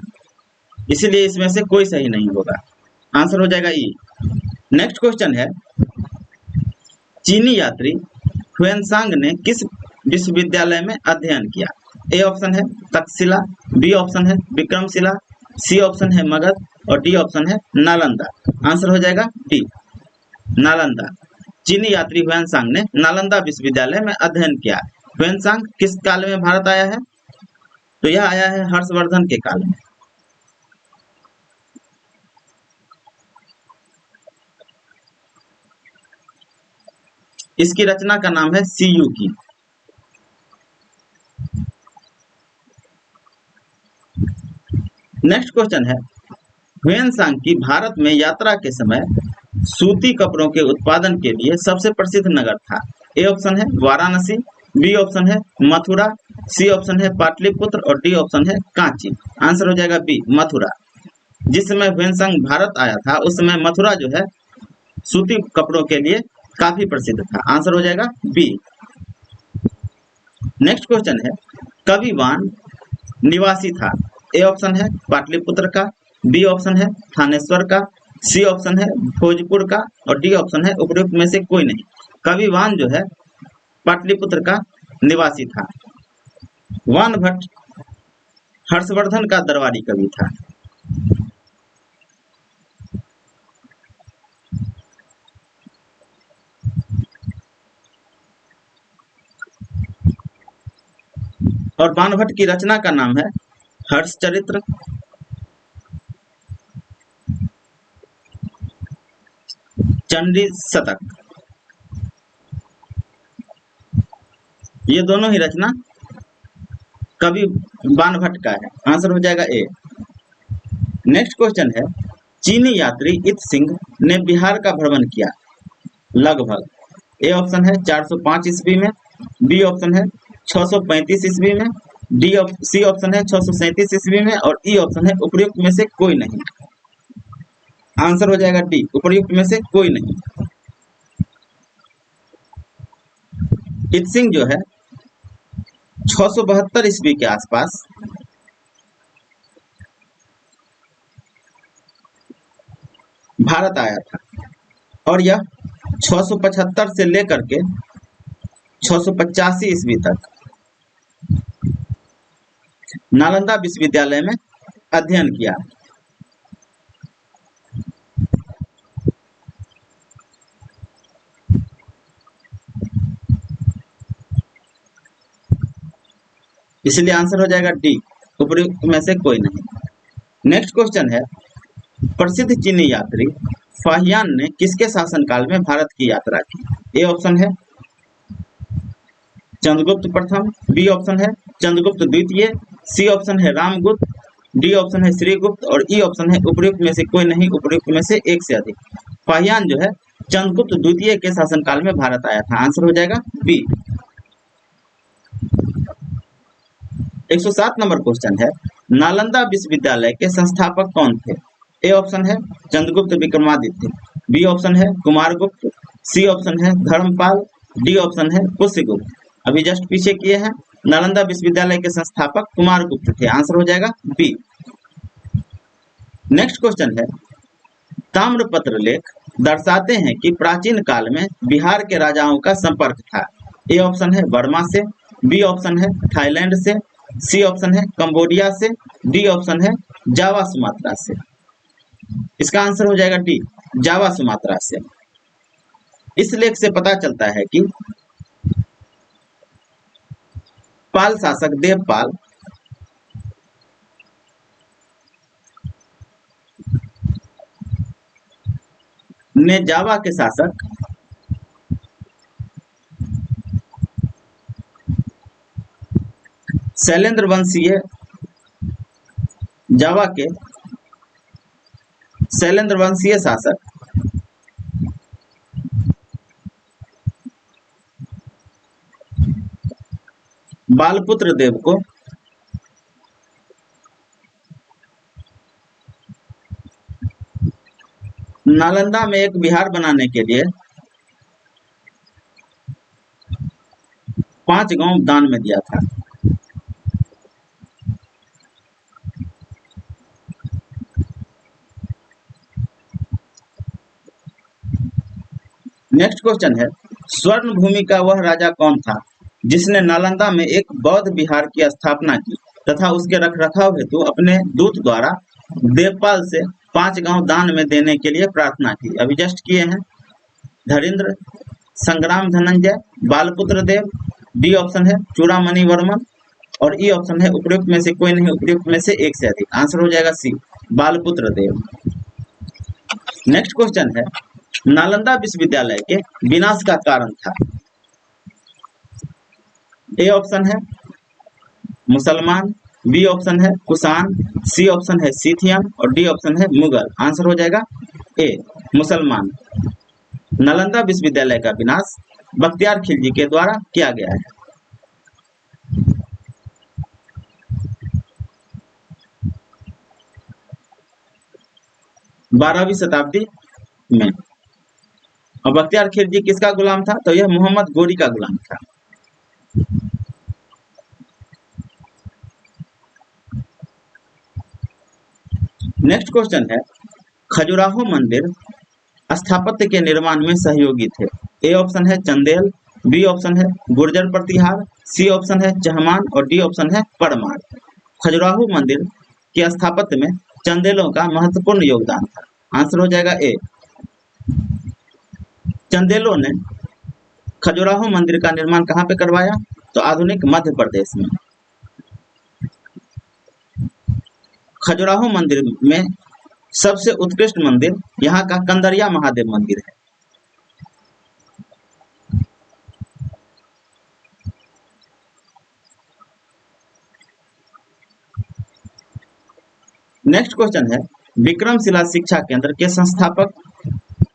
इसीलिए इसमें से कोई सही नहीं होगा। आंसर हो जाएगा ई। नेक्स्ट क्वेश्चन है, चीनी यात्री ह्वेनसांग ने किस विश्वविद्यालय में अध्ययन किया? ए ऑप्शन है तक्षशिला, बी ऑप्शन है विक्रमशिला, सी ऑप्शन है मगध और डी ऑप्शन है नालंदा। आंसर हो जाएगा डी, नालंदा। चीनी यात्री ह्वेनसांग ने नालंदा विश्वविद्यालय में अध्ययन किया। ह्वेनसांग किस काल में भारत आया है? तो यह आया है हर्षवर्धन के काल में। इसकी रचना का नाम है सीयू की। नेक्स्ट क्वेश्चन है, ह्वेनसांग की भारत में यात्रा के समय सूती कपड़ों के उत्पादन के लिए सबसे प्रसिद्ध नगर था। ए ऑप्शन है वाराणसी, बी ऑप्शन है मथुरा, सी ऑप्शन है पाटलिपुत्र और डी ऑप्शन है कांची। आंसर हो जाएगा बी, मथुरा। जिस समय ह्वेनसांग भारत आया था उस समय मथुरा जो है सूती कपड़ों के लिए काफी प्रसिद्ध था। आंसर हो जाएगा बी। नेक्स्ट क्वेश्चन है, कविवान निवासी था। ए ऑप्शन है पाटलिपुत्र का, बी ऑप्शन है थानेश्वर का, सी ऑप्शन है भोजपुर का और डी ऑप्शन है उपयुक्त में से कोई नहीं। कविवान जो है पाटलिपुत्र का निवासी था। वान भट्ट हर्षवर्धन का दरबारी कवि था। और बाणभट्ट की रचना का नाम है हर्षचरित्र। चंडी शतक, ये दोनों ही रचना कवि बाणभट्ट का है। आंसर हो जाएगा ए। नेक्स्ट क्वेश्चन है, चीनी यात्री इत सिंह ने बिहार का भ्रमण किया लगभग। ए ऑप्शन है 405 ईस्वी में, बी ऑप्शन है 635 ईस्वी में, सी ऑप्शन है 637 ईस्वी में और ई ऑप्शन है उपयुक्त में से कोई नहीं। आंसर हो जाएगा डी, उपयुक्त में से कोई नहीं। इत सिंह जो है 672 ईस्वी के आसपास भारत आया था और यह 675 से लेकर के 685 ईस्वी तक नालंदा विश्वविद्यालय में अध्ययन किया। इसलिए आंसर हो जाएगा डी, उपयुक्त में से कोई नहीं। नेक्स्ट क्वेश्चन है, प्रसिद्ध चीनी यात्री फाहियान ने किसके शासनकाल में भारत की यात्रा की? ए ऑप्शन है चंद्रगुप्त प्रथम, बी ऑप्शन है चंद्रगुप्त द्वितीय, सी ऑप्शन है रामगुप्त, डी ऑप्शन है श्रीगुप्त और ई ऑप्शन है उपयुक्त में से कोई नहीं, उपयुक्त में से एक से अधिक। फाहियान जो है चंद्रगुप्त द्वितीय के शासनकाल में भारत आया था। आंसर हो जाएगा बी। 107 नंबर क्वेश्चन है, नालंदा विश्वविद्यालय के संस्थापक कौन थे? ए ऑप्शन है चंद्रगुप्त विक्रमादित्य, बी ऑप्शन है कुमारगुप्त, सी ऑप्शन है धर्मपाल, डी ऑप्शन है पुष्यगुप्त। अभी जस्ट पीछे किए हैं, नालंदा विश्वविद्यालय के संस्थापक कुमारगुप्त थे। आंसर हो जाएगा बी। नेक्स्ट क्वेश्चन है, ताम्रपत्र लेख दर्शाते हैं कि प्राचीन काल में बिहार के राजाओं का संपर्क था। ए ऑप्शन है बर्मा से, बी ऑप्शन है थाईलैंड से, सी ऑप्शन है कंबोडिया से, डी ऑप्शन है जावा सुमात्रा से। इसका आंसर हो जाएगा डी, जावा सुमात्रा से। इस लेख से पता चलता है कि पाल शासक देवपाल ने जावा के शासक शैलेंद्र वंशीय जावा के शैलेंद्र वंशीय शासक बालपुत्र देव को नालंदा में एक विहार बनाने के लिए 5 गांव दान में दिया था। नेक्स्ट क्वेश्चन है, स्वर्ण भूमि का वह राजा कौन था जिसने नालंदा में एक बौद्ध विहार की स्थापना की तथा उसके रखरखाव हेतु अपने दूत द्वारा देवपाल से 5 गांव दान में देने के लिए प्रार्थना की? अभी जस्ट किए हैं, धरीन्द्र, संग्राम धनंजय, बालपुत्र देव, डी ऑप्शन है चूड़ामणि वर्मन और ई ऑप्शन है उपयुक्त में से कोई नहीं, उपयुक्त में से एक से अधिक। आंसर हो जाएगा सी, बालपुत्र देव। नेक्स्ट क्वेश्चन है, नालंदा विश्वविद्यालय के विनाश का कारण था? ए ऑप्शन है मुसलमान, बी ऑप्शन है कुषाण, सी ऑप्शन है सीथियन और डी ऑप्शन है मुगल। आंसर हो जाएगा ए, मुसलमान। नालंदा विश्वविद्यालय का विनाश बख्तियार खिलजी के द्वारा किया गया है। बारहवीं शताब्दी में। और बख्तियार खिलजी किसका गुलाम था? तो यह मोहम्मद गोरी का गुलाम था। नेक्स्ट क्वेश्चन है, खजुराहो मंदिर स्थापत्य के निर्माण में सहयोगी थे? ए ऑप्शन है चंदेल, बी ऑप्शन है गुर्जर प्रतिहार, सी ऑप्शन है चहमान और डी ऑप्शन है परमार। खजुराहो मंदिर के स्थापत्य में चंदेलों का महत्वपूर्ण योगदान था। आंसर हो जाएगा ए, चंदेलों ने खजुराहो मंदिर का निर्माण कहाँ पे करवाया? तो आधुनिक मध्य प्रदेश में। खजुराहो मंदिर में सबसे उत्कृष्ट मंदिर यहाँ का कंदरिया महादेव मंदिर है। नेक्स्ट क्वेश्चन है, विक्रमशिला शिक्षा केंद्र के संस्थापक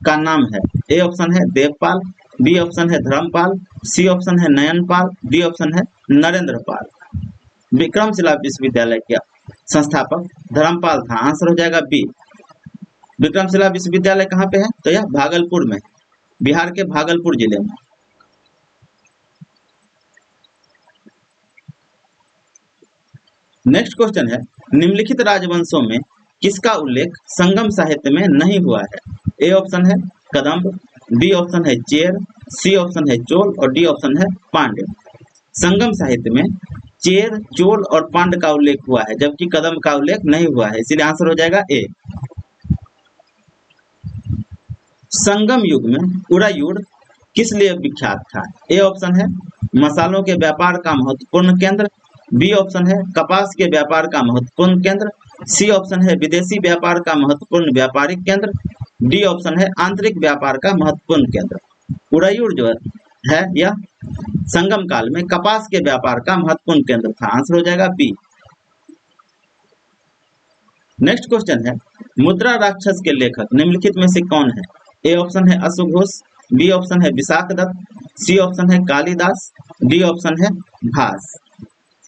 का नाम है? ए ऑप्शन है देवपाल, बी ऑप्शन है धर्मपाल, सी ऑप्शन है नयनपाल, डी ऑप्शन है नरेंद्रपाल। विक्रमशिला विश्वविद्यालय के संस्थापक धर्मपाल था। आंसर हो जाएगा बी। विक्रमशिला विश्वविद्यालय कहाँ पे है? तो यह भागलपुर में, बिहार के भागलपुर जिले में। नेक्स्ट क्वेश्चन है, निम्नलिखित राजवंशों में किसका उल्लेख संगम साहित्य में नहीं हुआ है? ए ऑप्शन है कदम्ब, बी ऑप्शन है चेर, सी ऑप्शन है चोल और डी ऑप्शन है पांड्य। संगम साहित्य में चेर, चोल और पांड का उल्लेख हुआ है, जबकि कदम का उल्लेख नहीं हुआ है, इसीलिए आंसर हो जाएगा ए। संगम युग में उड़ायुड़ किस लिए विख्यात था? ए ऑप्शन है मसालों के व्यापार का महत्वपूर्ण केंद्र, बी ऑप्शन है कपास के व्यापार का महत्वपूर्ण केंद्र, सी ऑप्शन है विदेशी व्यापार का महत्वपूर्ण व्यापारिक केंद्र, डी ऑप्शन है आंतरिक व्यापार का महत्वपूर्ण केंद्र। उड़ायुड़ जो है यह संगम काल में कपास के व्यापार का महत्वपूर्ण केंद्र था, आंसर हो जाएगा बी। नेक्स्ट क्वेश्चन है मुद्रा राक्षस के लेखक निम्नलिखित में से कौन है? ए ऑप्शन है अश्वघोष, बी ऑप्शन है विशाख दत्त, सी ऑप्शन है कालिदास, डी ऑप्शन है भास।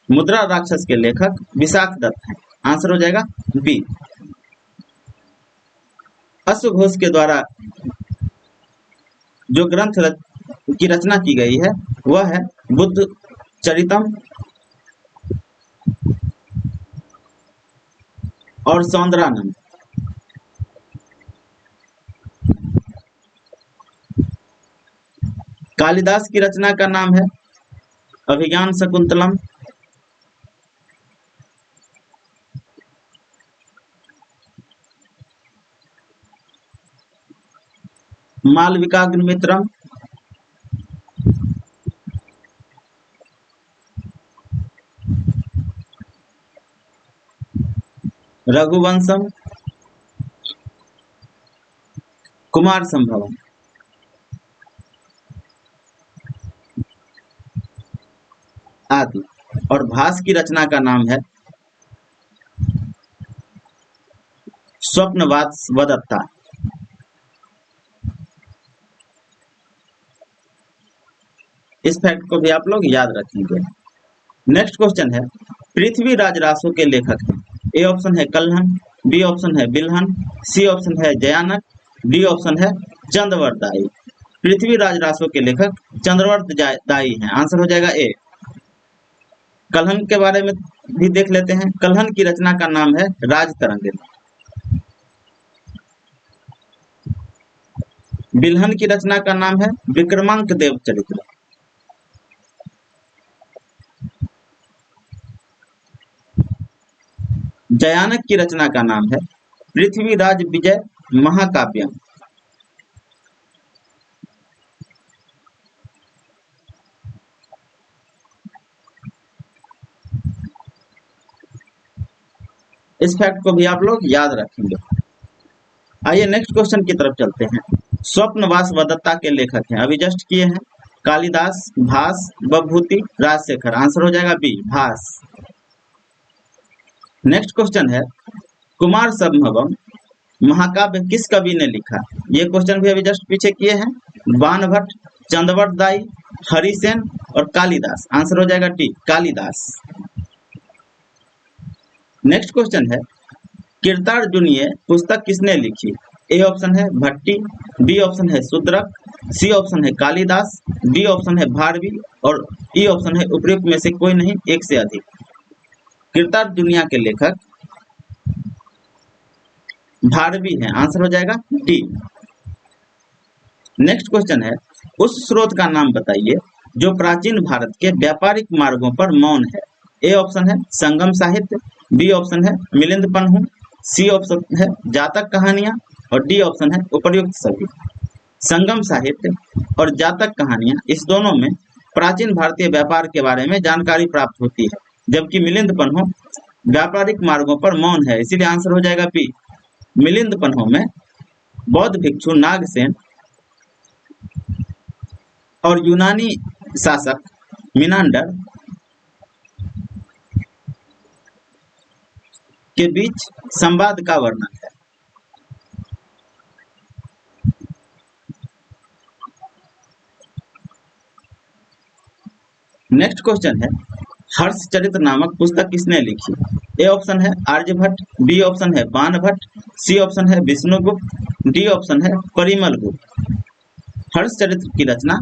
मुद्रा राक्षस के लेखक विशाख दत्त हैं, आंसर हो जाएगा बी। अश्वघोष के द्वारा जो ग्रंथ की रचना की गई है वह है बुद्ध चरितम और सौंदरानंद। कालिदास की रचना का नाम है अभिज्ञान शकुंतलम। मालविकाग्निमित्रम, रघुवंशम, कुमार संभवम। आदि। और भास की रचना का नाम है स्वप्नवासवदत्ता। इस फैक्ट को भी आप लोग याद रखेंगे। नेक्स्ट क्वेश्चन है पृथ्वी राज रासो के लेखक हैं। ए ऑप्शन है कल्हन, बी ऑप्शन है बिल्हन, सी ऑप्शन है जयानक, डी ऑप्शन है चंद्रवर्तदाई। पृथ्वी राज रासो के लेखक चंद्रवर्तदाई हैं, आंसर हो जाएगा ए। कल्हन के बारे में भी देख लेते हैं। कल्हन की रचना का नाम है राजतरंगिणी। बिल्हन की रचना का नाम है विक्रमांक देव चरित्र। जयानक की रचना का नाम है पृथ्वीराज विजय महाकाव्यम। इस फैक्ट को भी आप लोग याद रखेंगे। आइए नेक्स्ट क्वेश्चन की तरफ चलते हैं। स्वप्नवासवदत्ता के लेखक हैं, अभी जस्ट किए हैं, कालिदास, भास, बभूति, राजशेखर। आंसर हो जाएगा बी भास। नेक्स्ट क्वेश्चन है कुमार संभवम महाकाव्य किस कवि ने लिखा? ये क्वेश्चन भी अभी जस्ट पीछे किए हैं। बाणभट्ट, चंद्रवर्तदाई, हरिसेन और कालिदास। आंसर हो जाएगा टी कालिदास। नेक्स्ट क्वेश्चन है कीर्तार्जुनीय पुस्तक किसने लिखी? ए ऑप्शन है भट्टी, बी ऑप्शन है शूद्रक, सी ऑप्शन है कालिदास, डी ऑप्शन है भारवी और ई ऑप्शन है उपयुक्त में से कोई नहीं, एक से अधिक। कीर्तार्जुनीय के लेखक भारवी हैं, आंसर हो जाएगा डी। नेक्स्ट क्वेश्चन है उस स्रोत का नाम बताइए जो प्राचीन भारत के व्यापारिक मार्गों पर मौन है। ए ऑप्शन है संगम साहित्य, बी ऑप्शन है मिलिंद पन्हु, सी ऑप्शन है जातक कहानियां और डी ऑप्शन है उपर्युक्त सभी। संगम साहित्य और जातक कहानियां इस दोनों में प्राचीन भारतीय व्यापार के बारे में जानकारी प्राप्त होती है, जबकि मिलिंद पन्हु व्यापारिक मार्गों पर मौन है, इसीलिए आंसर हो जाएगा बी। मिलिंद पन्हु में बौद्ध भिक्षु नागसेन और यूनानी शासक मिनांडर के बीच संवाद का वर्णन है। नेक्स्ट क्वेश्चन है हर्षचरित नामक पुस्तक किसने लिखी? ए ऑप्शन है आर्यभट्ट, बी ऑप्शन है बाणभट्ट, सी ऑप्शन है विष्णुगुप्त, डी ऑप्शन है परिमल गुप्त। हर्षचरित्र की रचना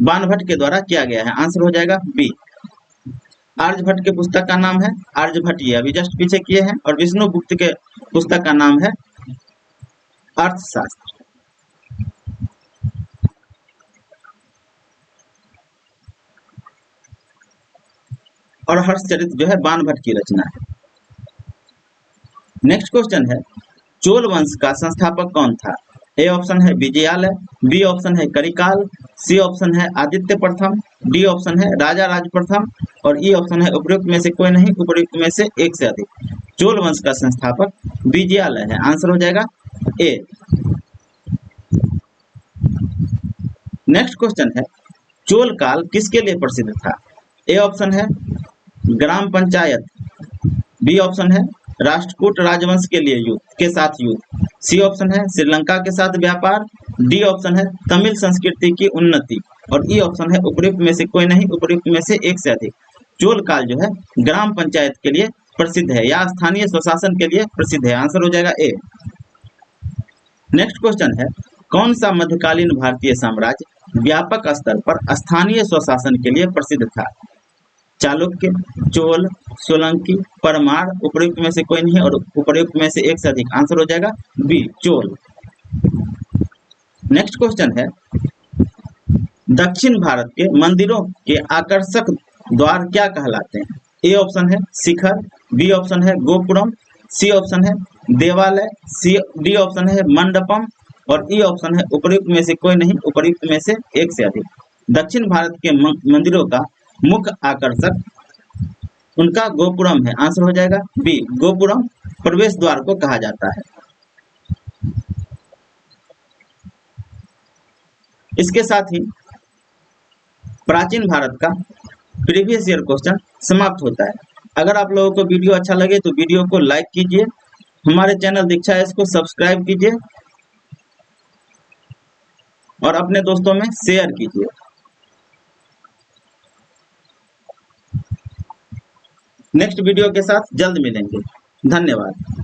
बाणभट्ट के द्वारा किया गया है, आंसर हो जाएगा बी। आर्यभट्ट के पुस्तक का नाम है आर्यभट्ट, ये अभी जस्ट पीछे किए हैं, और विष्णुगुप्त के पुस्तक का नाम है अर्थशास्त्र। और हर्षचरित जो है बाणभट्ट की रचना है। नेक्स्ट क्वेश्चन है, चोल वंश का संस्थापक कौन था? ए ऑप्शन है विजयालय, बी ऑप्शन है करिकाल, सी ऑप्शन है आदित्य प्रथम, डी ऑप्शन है राजा राज प्रथम और ई ऑप्शन है उपयुक्त में से कोई नहीं, उपयुक्त में से एक से अधिक। चोल वंश का संस्थापक विजयालय है, आंसर हो जाएगा ए। नेक्स्ट क्वेश्चन है, चोल काल किसके लिए प्रसिद्ध था? ए ऑप्शन है ग्राम पंचायत, बी ऑप्शन है राष्ट्रकूट राजवंश के लिए युद्ध के साथ युद्ध, सी ऑप्शन है श्रीलंका के साथ व्यापार, डी ऑप्शन है तमिल संस्कृति की उन्नति और ई ऑप्शन है उपयुक्त में से कोई नहीं, उपयुक्त में से एक से अधिक। चोल काल जो है ग्राम पंचायत के लिए प्रसिद्ध है या स्थानीय स्वशासन के लिए प्रसिद्ध है, आंसर हो जाएगा ए। नेक्स्ट क्वेश्चन है, कौन सा मध्यकालीन भारतीय साम्राज्य व्यापक स्तर पर स्थानीय स्वशासन के लिए प्रसिद्ध था? चालुक्य, चोल, सोलंकी, परमार, उपयुक्त में से कोई नहीं और उपयुक्त में से एक से अधिक, आंसर हो जाएगा बी चोल। नेक्स्ट क्वेश्चन है, दक्षिण भारत के मंदिरों के आकर्षक द्वार क्या कहलाते हैं? ए ऑप्शन है शिखर, बी ऑप्शन है गोपुरम, सी ऑप्शन है देवालय, डी ऑप्शन है मंडपम और ई ऑप्शन है उपयुक्त में से कोई नहीं, उपयुक्त में से एक से अधिक। दक्षिण भारत के मंदिरों का मुख्य आकर्षक उनका गोपुरम है, आंसर हो जाएगा बी गोपुरम प्रवेश द्वार को कहा जाता है। इसके साथ ही प्राचीन भारत का प्रीवियस ईयर क्वेश्चन समाप्त होता है। अगर आप लोगों को वीडियो अच्छा लगे तो वीडियो को लाइक कीजिए, हमारे चैनल दीक्षा एस को सब्सक्राइब कीजिए और अपने दोस्तों में शेयर कीजिए। नेक्स्ट वीडियो के साथ जल्द मिलेंगे। धन्यवाद।